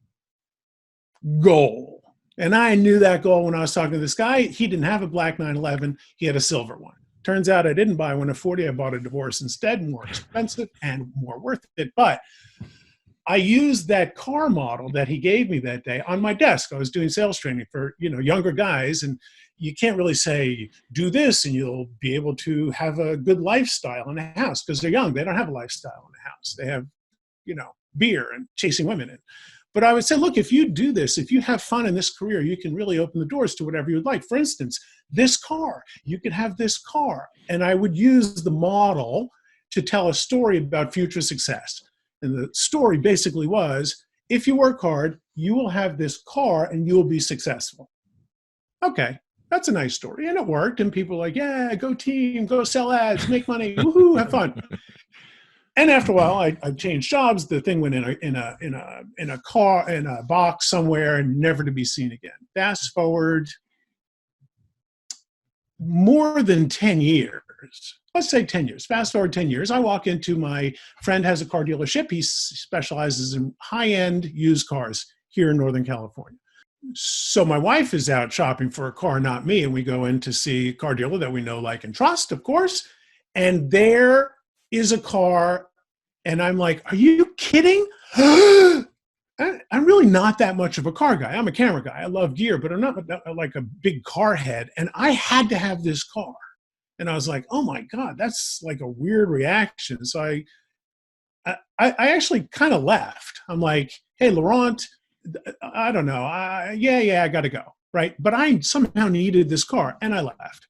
Goal. And I knew that goal when I was talking to this guy. He didn't have a black 911. He had a silver one. Turns out I didn't buy one at 40. I bought a divorce instead, more expensive and more worth it. But I used that car model that he gave me that day on my desk. I was doing sales training for, younger guys, and you can't really say, do this and you'll be able to have a good lifestyle in a house, because they're young. They don't have a lifestyle in a house. They have, beer and chasing women. But I would say, look, if you do this, if you have fun in this career, you can really open the doors to whatever you'd like. For instance, this car, you could have this car. And I would use the model to tell a story about future success. And the story basically was, if you work hard, you will have this car and you will be successful. Okay, that's a nice story. And it worked. And people were like, yeah, go team, go sell ads, make money, woohoo, have fun. And after a while, I changed jobs. The thing went in a car, in a box somewhere, and never to be seen again. Fast forward more than 10 years. Let's say 10 years. Fast forward 10 years. I walk into, my friend has a car dealership. He specializes in high-end used cars here in Northern California. So my wife is out shopping for a car, not me, and we go in to see a car dealer that we know, like, and trust, of course. And there is a car, and I'm like, are you kidding? I'm really not that much of a car guy. I'm a camera guy. I love gear, but I'm not like a big car head. And I had to have this car. And I was like, oh my God, that's like a weird reaction. So I actually kind of left. I'm like, hey, Laurent, I don't know. I got to go. Right. But I somehow needed this car, and I left.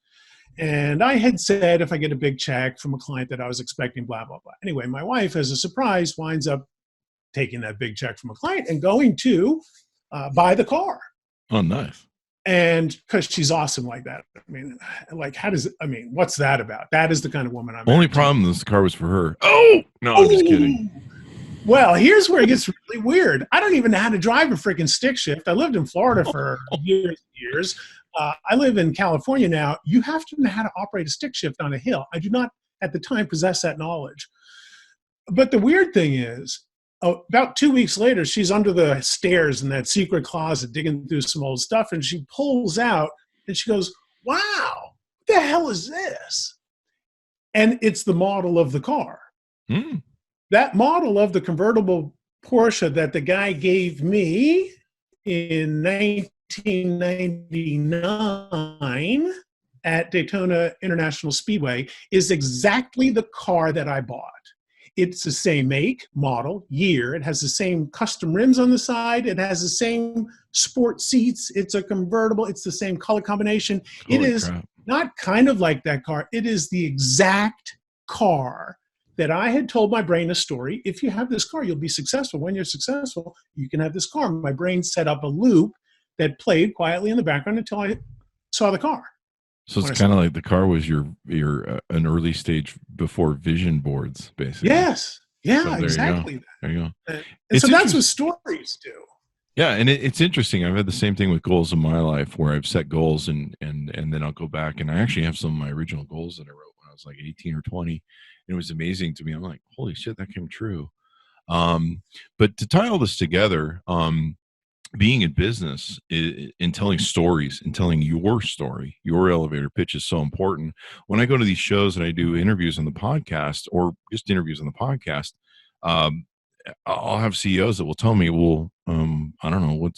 And I had said, if I get a big check from a client that I was expecting, blah, blah, blah. Anyway, my wife, as a surprise, winds up taking that big check from a client and going to buy the car. Oh, nice. And because she's awesome like that. I mean, like, what's that about? That is the kind of woman I'm Only problem is the car was for her. Oh, no, I'm just kidding. Well, here's where it gets really weird. I don't even know how to drive a freaking stick shift. I lived in Florida for years and years. I live in California now. You have to know how to operate a stick shift on a hill. I do not, at the time, possess that knowledge. But the weird thing is, about 2 weeks later, she's under the stairs in that secret closet digging through some old stuff, and she pulls out, and she goes, wow, what the hell is this? And it's the model of the car. Mm. That model of the convertible Porsche that the guy gave me in 1999 at Daytona International Speedway is exactly the car that I bought. It's the same make, model, year. It has the same custom rims on the side. It has the same sport seats. It's a convertible. It's the same color combination. It is not kind of like that car. It is the exact car that I had told my brain a story. If you have this car, you'll be successful. When you're successful, you can have this car. My brain set up a loop that played quietly in the background until I saw the car. So it's kind of like the car was your an early stage before vision boards, basically. Yes. Yeah, so exactly. There you go. And so that's what stories do. Yeah, and it's interesting. I've had the same thing with goals in my life, where I've set goals and then I'll go back, and I actually have some of my original goals that I wrote when I was like 18 or 20. And it was amazing to me. I'm like, holy shit, that came true. But to tie all this together, being in business and telling stories and telling your story, your elevator pitch is so important. When I go to these shows and I do interviews on the podcast, or just interviews on the podcast, I'll have CEOs that will tell me, well, I don't know, what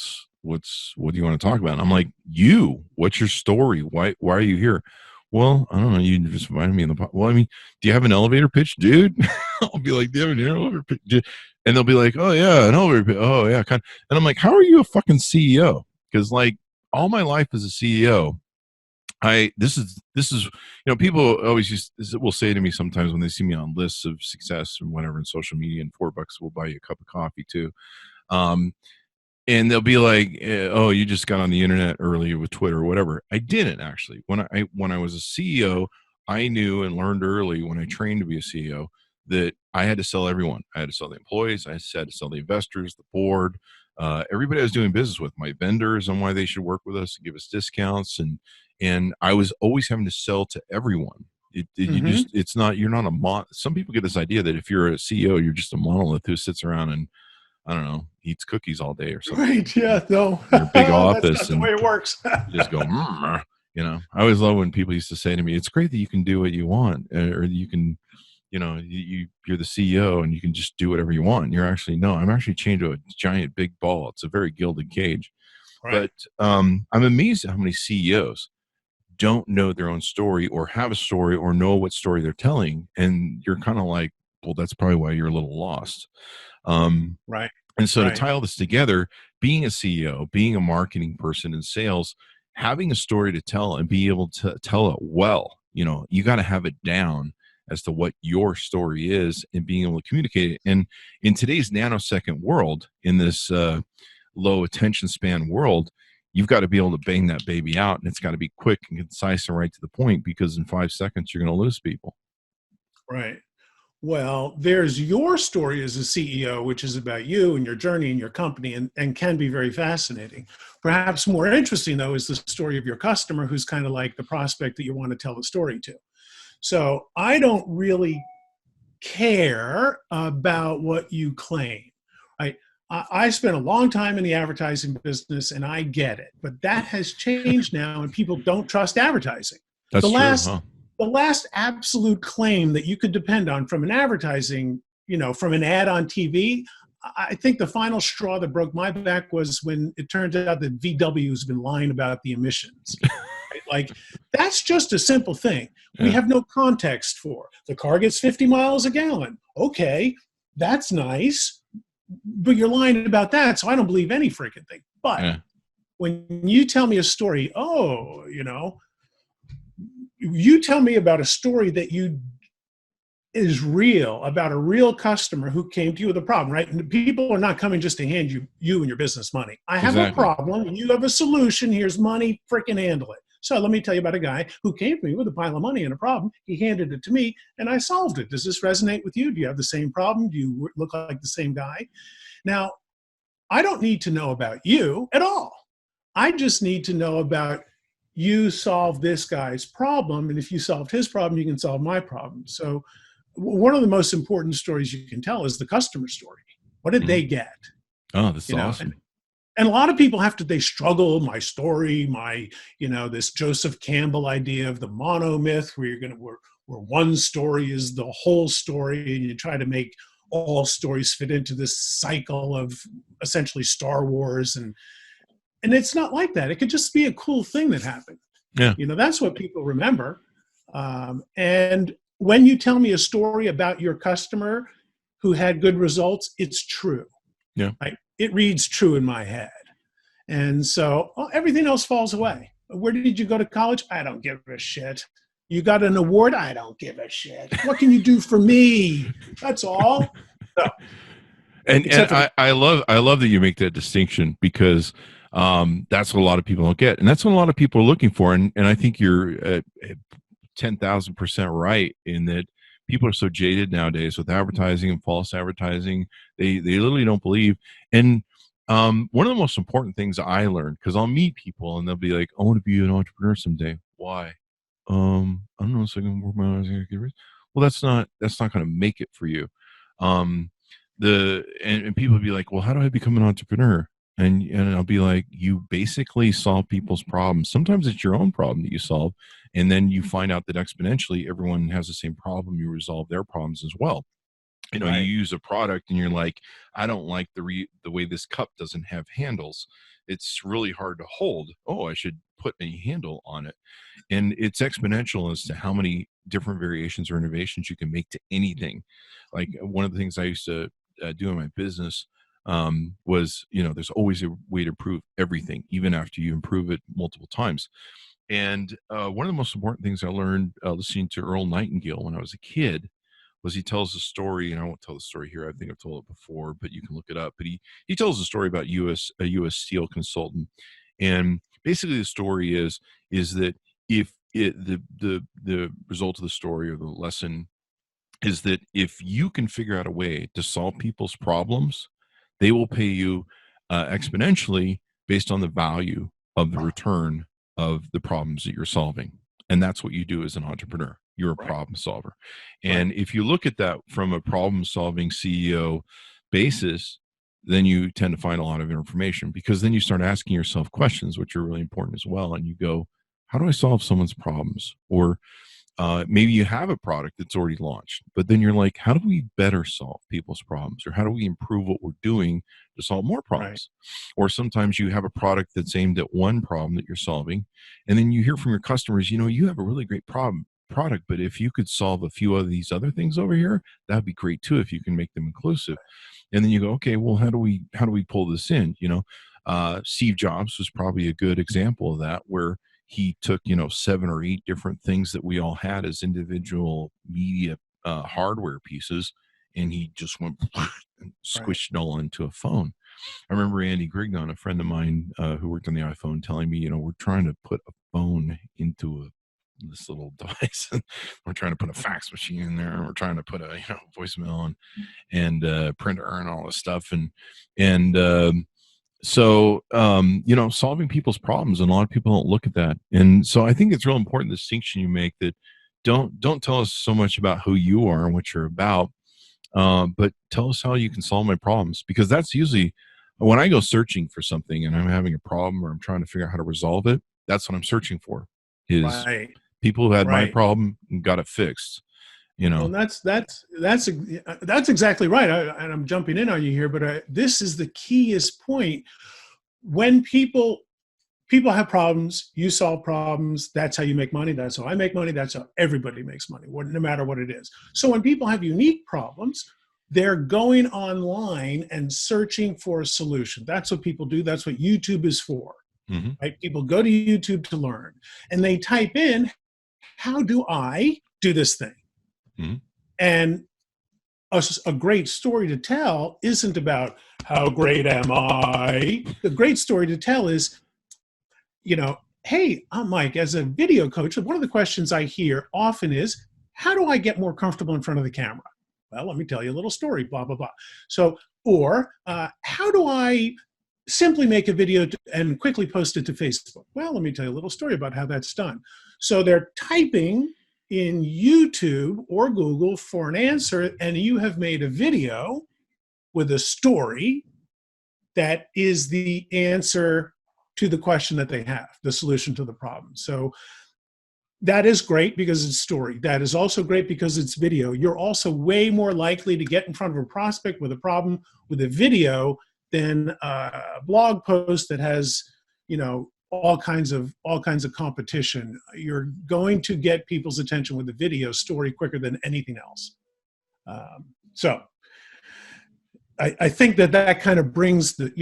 do you want to talk about? And I'm like, what's your story? Why are you here? Well, I don't know. You just invited me in the podcast. Well, I mean, do you have an elevator pitch, dude? I'll be like, do you have an elevator pitch? And they'll be like, oh yeah, an elevator pitch. Oh yeah. And I'm like, how are you a fucking CEO? Because like all my life as a CEO, this is, people always will say to me sometimes when they see me on lists of success or whatever in social media, and $4 will buy you a cup of coffee too. And they'll be like, oh, you just got on the internet earlier with Twitter or whatever. I didn't actually. When I was a CEO, I knew and learned early when I trained to be a CEO that I had to sell everyone. I had to sell the employees. I had to sell the investors, the board, everybody I was doing business with, my vendors, on why they should work with us and give us discounts. And I was always having to sell to everyone. You're not some people get this idea that if you're a CEO, you're just a monolith who sits around and, I don't know, eats cookies all day or something. Right, yeah, no. Your big office. That's not the way it works. You just go, I always love when people used to say to me, it's great that you can do what you want, or you can, you're the CEO and you can just do whatever you want. You're actually, no, I'm actually chained to a giant big ball. It's a very gilded cage. Right. But I'm amazed at how many CEOs don't know their own story or have a story or know what story they're telling. And you're kind of like, well, that's probably why you're a little lost. Right. And so to Right. tie all this together, being a CEO, being a marketing person in sales, having a story to tell and be able to tell it well, you got to have it down as to what your story is and being able to communicate it. And in today's nanosecond world, in this low attention span world, you've got to be able to bang that baby out, and it's got to be quick and concise and right to the point, because in 5 seconds, you're going to lose people. Right. Well, there's your story as a CEO, which is about you and your journey and your company, and can be very fascinating. Perhaps more interesting, though, is the story of your customer, who's kind of like the prospect that you want to tell the story to. So I don't really care about what you claim, right? I spent a long time in the advertising business, and I get it. But that has changed now, and people don't trust advertising. That's The true, last huh? the last absolute claim that you could depend on from an advertising, from an ad on TV, I think the final straw that broke my back was when it turned out that VW has been lying about the emissions. Right? Like, that's just a simple thing. We Yeah. have no context for. The car gets 50 miles a gallon. Okay, that's nice, but you're lying about that, so I don't believe any freaking thing. But Yeah. when you tell me a story, you tell me about a story that is real, about a real customer who came to you with a problem, right? And people are not coming just to hand you and your business money. I have a Exactly. problem, and you have a solution. Here's money, freaking handle it. So let me tell you about a guy who came to me with a pile of money and a problem. He handed it to me, and I solved it. Does this resonate with you? Do you have the same problem? Do you look like the same guy? Now, I don't need to know about you at all. I just need to know about you solve this guy's problem. And if you solved his problem, you can solve my problem. So one of the most important stories you can tell is the customer story. What did they get? Oh, this is You know, awesome. and a lot of people they struggle, my story, this Joseph Campbell idea of the monomyth, where one story is the whole story, and you try to make all stories fit into this cycle of essentially Star Wars. And it's not like that. It could just be a cool thing that happened. Yeah. That's what people remember. And when you tell me a story about your customer who had good results, it's true. Yeah. Right? It reads true in my head. And so everything else falls away. Where did you go to college? I don't give a shit. You got an award? I don't give a shit. What can you do for me? That's all. So, And I love that you make that distinction, because that's what a lot of people don't get, and that's what a lot of people are looking for. And I think you're 10,000% right in that. People are so jaded nowadays with advertising and false advertising. They literally don't believe. And one of the most important things I learned, because I'll meet people and they'll be like, "I want to be an entrepreneur someday." Why? I don't know. So I can work my hours. Well, that's not going to make it for you. And people would be like, "Well, how do I become an entrepreneur?" And I'll be like, "You basically solve people's problems. Sometimes it's your own problem that you solve, and then you find out that exponentially everyone has the same problem. You resolve their problems as well. Right. You use a product and you're like, I don't like the way this cup doesn't have handles. It's really hard to hold. Oh, I should put a handle on it." And it's exponential as to how many different variations or innovations you can make to anything. Like, one of the things I used to do in my business was, there's always a way to improve everything, even after you improve it multiple times. And one of the most important things I learned listening to Earl Nightingale when I was a kid was, he tells a story, and I won't tell the story here. I think I've told it before, but you can look it up. But he tells a story about a U.S. steel consultant, and basically the story is that if the result of the story, or the lesson, is that if you can figure out a way to solve people's problems, they will pay you exponentially based on the value of the return of the problems that you're solving. And that's what you do as an entrepreneur. You're a Right. problem solver. Right. And if you look at that from a problem solving CEO basis, then you tend to find a lot of information, because then you start asking yourself questions, which are really important as well. And you go, how do I solve someone's problems? Or maybe you have a product that's already launched, but then you're like, how do we better solve people's problems? Or how do we improve what we're doing to solve more Right. problems? Or sometimes you have a product that's aimed at one problem that you're solving, and then you hear from your customers, you have a really great product, but if you could solve a few of these other things over here, that'd be great too, if you can make them inclusive. And then you go, okay, well, how do we pull this in? Steve Jobs was probably a good example of that, where he took 7 or 8 different things that we all had as individual media hardware pieces, and he just went and squished it all into a phone. I remember Andy Grignon, a friend of mine who worked on the iPhone, telling me, we're trying to put a phone into this little device. We're trying to put a fax machine in there, and we're trying to put a voicemail and printer and all this stuff, so solving people's problems, and a lot of people don't look at that. And so I think it's real important, the distinction you make, that don't tell us so much about who you are and what you're about, but tell us how you can solve my problems, because that's usually when I go searching for something and I'm having a problem or I'm trying to figure out how to resolve it. That's what I'm searching for, is Right. people who had my Right. problem and got it fixed. Well, that's exactly right. And I'm jumping in on you here, but this is the keyest point. When people have problems, you solve problems. That's how you make money. That's how I make money. That's how everybody makes money, no matter what it is. So when people have unique problems, they're going online and searching for a solution. That's what people do. That's what YouTube is for. Mm-hmm. Right? People go to YouTube to learn, and they type in, how do I do this thing? Mm-hmm. And a great story to tell isn't about how great am I. The great story to tell is, hey, I'm Mike. As a video coach, one of the questions I hear often is, how do I get more comfortable in front of the camera? Well, let me tell you a little story, blah, blah, blah. So, or how do I simply make a video and quickly post it to Facebook? Well, let me tell you a little story about how that's done. So they're typing in YouTube or Google for an answer, and you have made a video with a story that is the answer to the question that they have, the solution to the problem. So that is great because it's story. That is also great because it's video. You're also way more likely to get in front of a prospect with a problem with a video than a blog post that has, all kinds of competition. You're going to get people's attention with a video story quicker than anything else. So I think that kind of brings the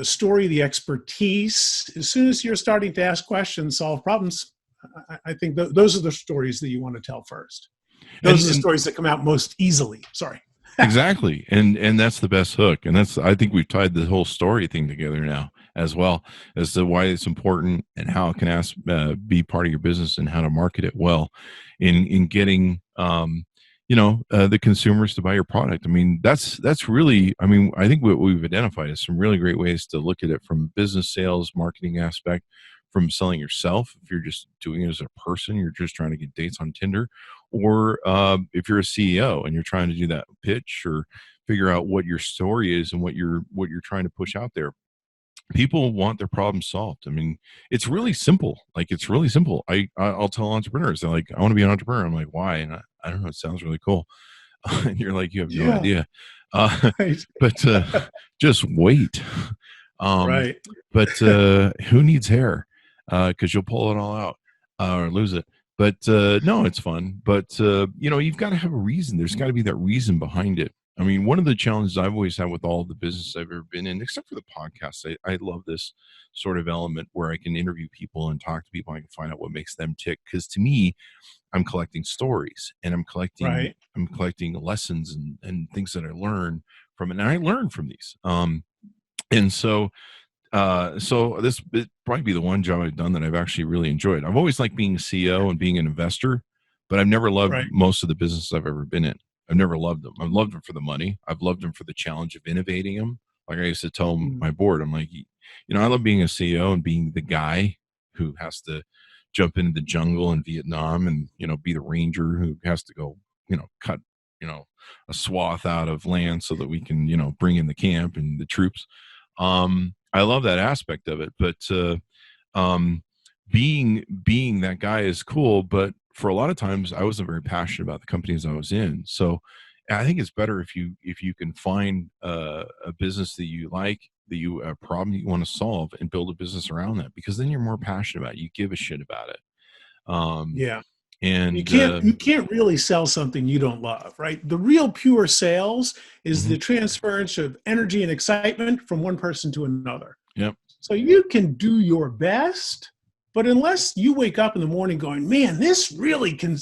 story, the expertise. As soon as you're starting to ask questions, solve problems, I think those are the stories that you want to tell first. Those are the stories that come out most easily. Sorry. Exactly. And that's the best hook. And I think we've tied the whole story thing together now, as well as to why it's important and how it can be part of your business and how to market it well in getting, the consumers to buy your product. I mean, that's really, I think what we've identified is some really great ways to look at it from business, sales, marketing aspect, from selling yourself. If you're just doing it as a person, you're just trying to get dates on Tinder, or if you're a CEO and you're trying to do that pitch or figure out what your story is and what you're trying to push out there. People want their problem solved. I mean, it's really simple. It's really simple. I'll tell entrepreneurs, they're like, I want to be an entrepreneur. I'm like, why? And I don't know, it sounds really cool. And you're like, you have no idea. Right. But just wait. Right. But who needs hair? Because you'll pull it all out or lose it. But no, it's fun. But you've got to have a reason. There's got to be that reason behind it. I mean, one of the challenges I've always had with all the businesses I've ever been in, except for the podcast, I love this sort of element where I can interview people and talk to people. I can find out what makes them tick. Because to me, I'm collecting stories, and I'm collecting lessons and things that I learn from it. And I learn from these. And so this would probably be the one job I've done that I've actually really enjoyed. I've always liked being a CEO and being an investor, but I've never loved most of the businesses I've ever been in. I've never loved them. I've loved them for the money. I've loved them for the challenge of innovating them. Like I used to tell my board, I'm like, I love being a CEO and being the guy who has to jump into the jungle in Vietnam and, be the ranger who has to go, cut, a swath out of land so that we can, bring in the camp and the troops. I love that aspect of it, but being that guy is cool, but for a lot of times I wasn't very passionate about the companies I was in. So I think it's better if you can find a business that you like, a problem you want to solve, and build a business around that, because then you're more passionate about it. You give a shit about it. Yeah. And You can't really sell something you don't love, right? The real pure sales is Mhm. the transference of energy and excitement from one person to another. Yep. So you can do your best, but unless you wake up in the morning going, man, this really can,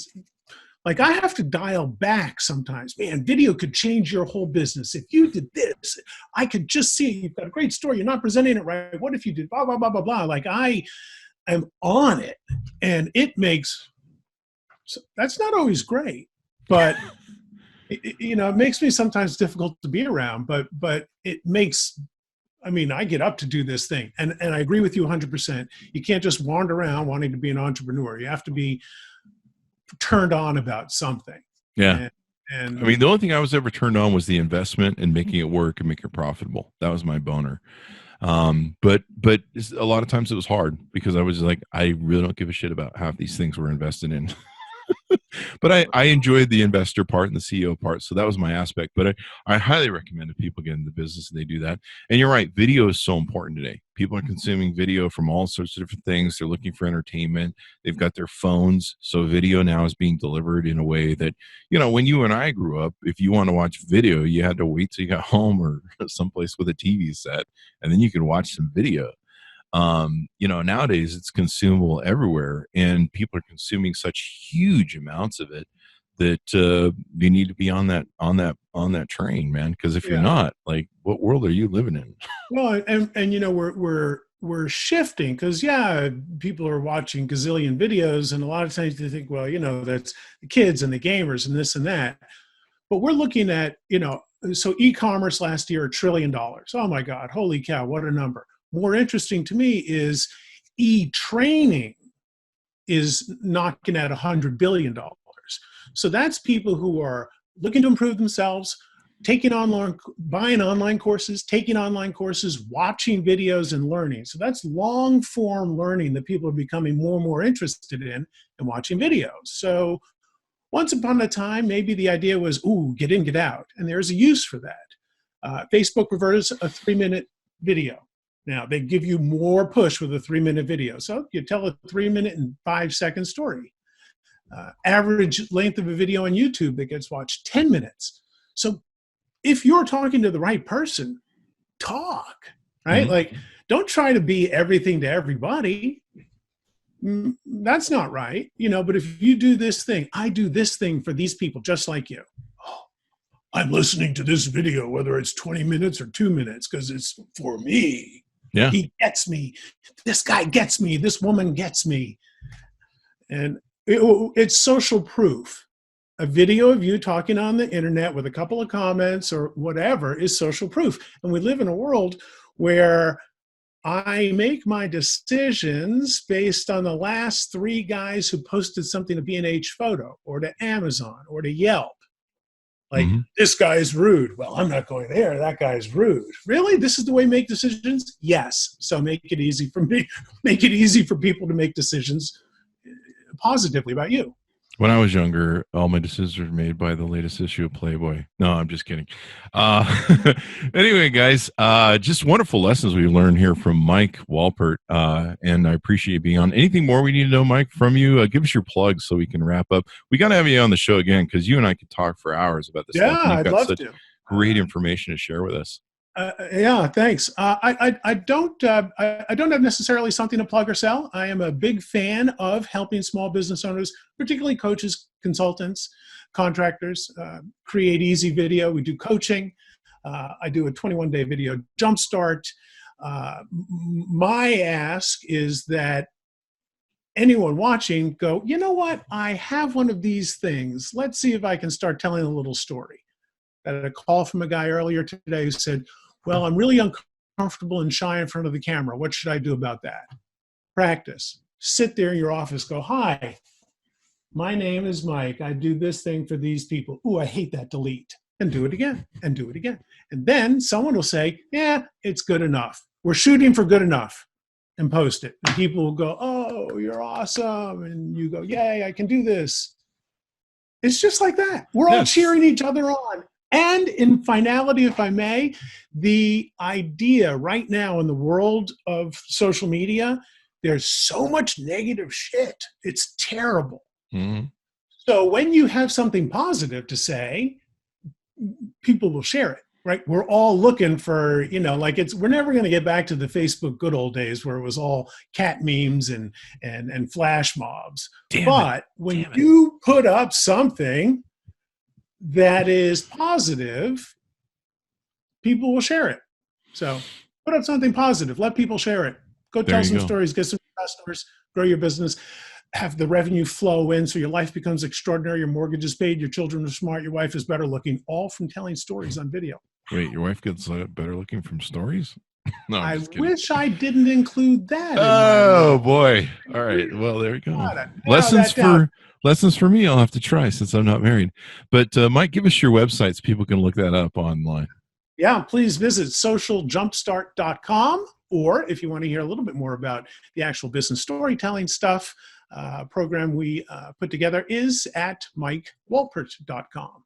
like, I have to dial back sometimes. Man, video could change your whole business. If you did this, I could just see it. You've got a great story. You're not presenting it right. What if you did blah, blah, blah, blah, blah? Like, I am on it, and it makes, so that's not always great, but it makes me sometimes difficult to be around, but it makes, I mean, I get up to do this thing, and I agree with you 100%. You can't just wander around wanting to be an entrepreneur. You have to be turned on about something. Yeah. And I mean, the only thing I was ever turned on was the investment and making it work and make it profitable. That was my boner. But a lot of times it was hard, because I was like, I really don't give a shit about half these things we're invested in. But I enjoyed the investor part and the CEO part, so that was my aspect. But I highly recommend if people get into business and they do that. And you're right, video is so important today. People are consuming video from all sorts of different things. They're looking for entertainment. They've got their phones, so video now is being delivered in a way that, when you and I grew up, if you want to watch video, you had to wait till you got home or someplace with a TV set, and then you could watch some video. Nowadays it's consumable everywhere, and people are consuming such huge amounts of it that you need to be on that train, man. Because if you're yeah, not, like, what world are you living in? well, and we're shifting, because people are watching gazillion videos, and a lot of times they think, well, that's the kids and the gamers and this and that. But we're looking at, so e-commerce last year, $1 trillion. Oh my God, holy cow, what a number. More interesting to me is e-training is knocking at $100 billion. So that's people who are looking to improve themselves, buying online courses, taking online courses, watching videos, and learning. So that's long form learning that people are becoming more and more interested in, and watching videos. So once upon a time, maybe the idea was, get in, get out. And there's a use for that. Facebook prefers a 3-minute video. Now, they give you more push with a 3-minute video. So you tell a 3-minute and 5-second story. Average length of a video on YouTube that gets watched, 10 minutes. So if you're talking to the right person, talk, right? Mhm. Like, don't try to be everything to everybody. That's not right. But if you do this thing, I do this thing for these people just like you. Oh, I'm listening to this video, whether it's 20 minutes or 2 minutes, because it's for me. Yeah. He gets me. This guy gets me. This woman gets me. And it's social proof. A video of you talking on the internet with a couple of comments or whatever is social proof. And we live in a world where I make my decisions based on the last 3 guys who posted something to B&H Photo or to Amazon or to Yelp. Like, Mhm. this guy is rude. Well, I'm not going there. That guy is rude. Really? This is the way you make decisions? Yes. So make it easy for me. Make it easy for people to make decisions positively about you. When I was younger, all my decisions were made by the latest issue of Playboy. No, I'm just kidding. Anyway, guys, just wonderful lessons we learned here from Mike Wolpert, and I appreciate you being on. Anything more we need to know, Mike, from you? Give us your plugs so we can wrap up. We got to have you on the show again, because you and I could talk for hours about this stuff. And you've I'd got love such to. great information to share with us. Thanks. I don't have necessarily something to plug or sell. I am a big fan of helping small business owners, particularly coaches, consultants, contractors, create easy video. We do coaching. I do a 21-day video jumpstart. My ask is that anyone watching go, you know what? I have one of these things. Let's see if I can start telling a little story. I had a call from a guy earlier today who said, well, I'm really uncomfortable and shy in front of the camera. What should I do about that? Practice. Sit there in your office. Go, hi, my name is Mike. I do this thing for these people. Ooh, I hate that. Delete. And do it again. And do it again. And then someone will say, yeah, it's good enough. We're shooting for good enough. and post it. And people will go, "Oh, you're awesome." And you go, "Yay, I can do this." It's just like that. We're all cheering each other on. And in finality, if I may, the idea right now in the world of social media, there's so much negative shit. It's terrible. Mm-hmm. So when you have something positive to say, people will share it, right? We're all looking for, like we're never going to get back to the Facebook good old days where it was all cat memes and flash mobs. But when you put up something that is positive, people will share it. So put up something positive. Let people share it. Go tell some stories, get some customers, grow your business, have the revenue flow in so your life becomes extraordinary, your mortgage is paid, your children are smart, your wife is better looking, all from telling stories on video. Wait, your wife gets better looking from stories? No, I wish I didn't include that. Oh boy! All right. Well, there you go. Lessons for me. I'll have to try since I'm not married. But Mike, give us your website so people can look that up online. Yeah, please visit socialjumpstart.com. Or if you want to hear a little bit more about the actual business storytelling stuff, program we put together is at mikewolpert.com.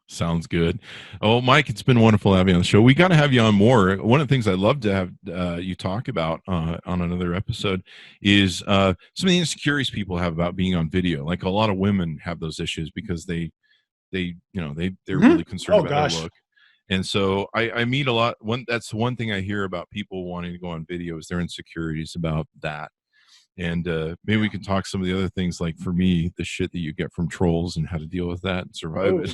Sounds good. Oh, Mike, it's been wonderful having you on the show. We got to have you on more. One of the things I'd love to have you talk about on another episode is some of the insecurities people have about being on video. Like a lot of women have those issues because they're really concerned about their look. And so I meet a lot. That's one thing I hear about people wanting to go on video is their insecurities about that. And maybe we can talk some of the other things, like for me, the shit that you get from trolls and how to deal with that and survive it.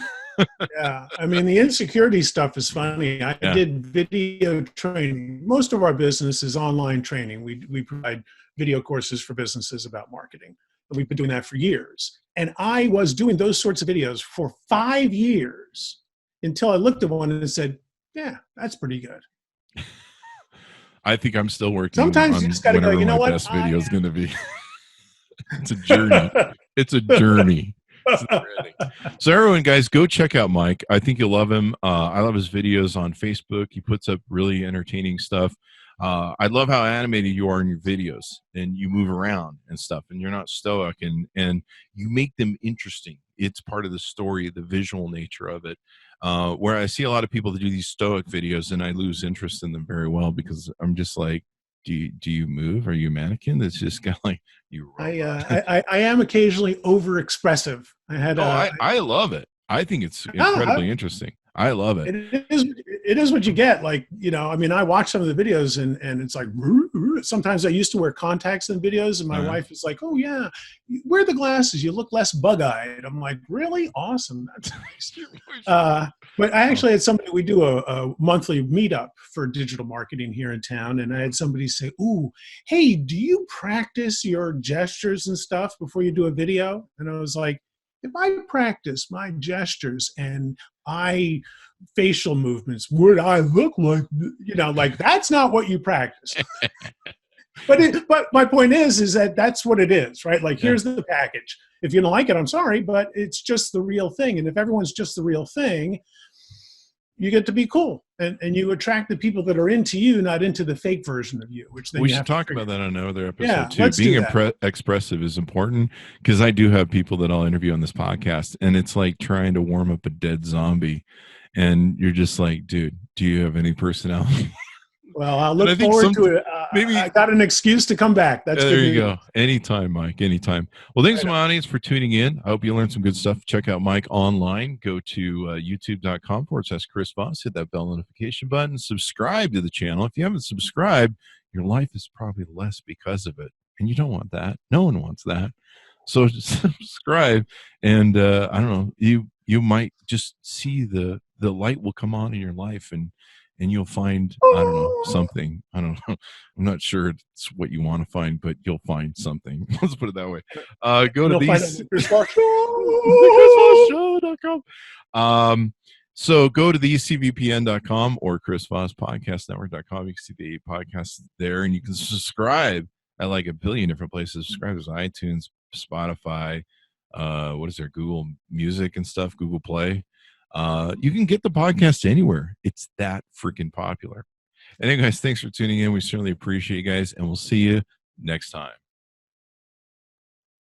Yeah, I mean, the insecurity stuff is funny. I did video training. Most of our business is online training. We provide video courses for businesses about marketing. And we've been doing that for years. And I was doing those sorts of videos for 5 years until I looked at one and said, yeah, that's pretty good. I think I'm still working. Sometimes you just got to go, you know what? Best video is going to be. It's a journey. It's a journey. So everyone, guys, go check out Mike. I think you'll love him. I love his videos on Facebook. He puts up really entertaining stuff. I love how animated you are in your videos, and you move around and stuff, and you're not stoic, and you make them interesting. It's part of the story, the visual nature of it. Where I see a lot of people that do these stoic videos, and I lose interest in them very well because I'm just like, do you move? Are you a mannequin? That's just kind of like you. I am occasionally over expressive. I love it. I think it's incredibly interesting. I love it. It is what you get. Like, I mean, I watch some of the videos and it's like, sometimes I used to wear contacts in videos and my wife is like, oh yeah, wear the glasses. You look less bug-eyed. I'm like, really? Awesome. That's nice. But I actually had somebody, we do a monthly meetup for digital marketing here in town. And I had somebody say, ooh, hey, do you practice your gestures and stuff before you do a video? And I was like, if I practice my gestures and facial movements, would I look like, like that's not what you practice. But my point is that that's what it is, right? Like, here's the package. If you don't like it, I'm sorry, but it's just the real thing. And if everyone's just the real thing, you get to be cool, and you attract the people that are into you, not into the fake version of you. Which then we should talk about that on another episode too. Being expressive is important, because I do have people that I'll interview on this podcast, and it's like trying to warm up a dead zombie, and you're just like, dude, do you have any personality? Well, I'll look forward to it. Maybe I got an excuse to come back. That's there you go. Anytime, Mike. Anytime. Well, thanks to my audience for tuning in. I hope you learned some good stuff. Check out Mike online. Go to youtube.com/Chris Voss. Hit that bell notification button. Subscribe to the channel. If you haven't subscribed, your life is probably less because of it, and you don't want that. No one wants that. So subscribe, and I don't know. You might just see the light will come on in your life, and you'll find, I don't know, something. I don't know. I'm not sure it's what you want to find, but you'll find something. Let's put it that way. Go to the Chris Voss Show.com. So go to the ecvpn.com or Chris Voss Podcast Network.com. You can see the podcasts there, and you can subscribe at like a billion different places. Subscribe to iTunes, Spotify, what is there, Google Music and stuff, Google Play. You can get the podcast anywhere. It's that freaking popular. Anyway, guys, thanks for tuning in. We certainly appreciate you guys, and we'll see you next time.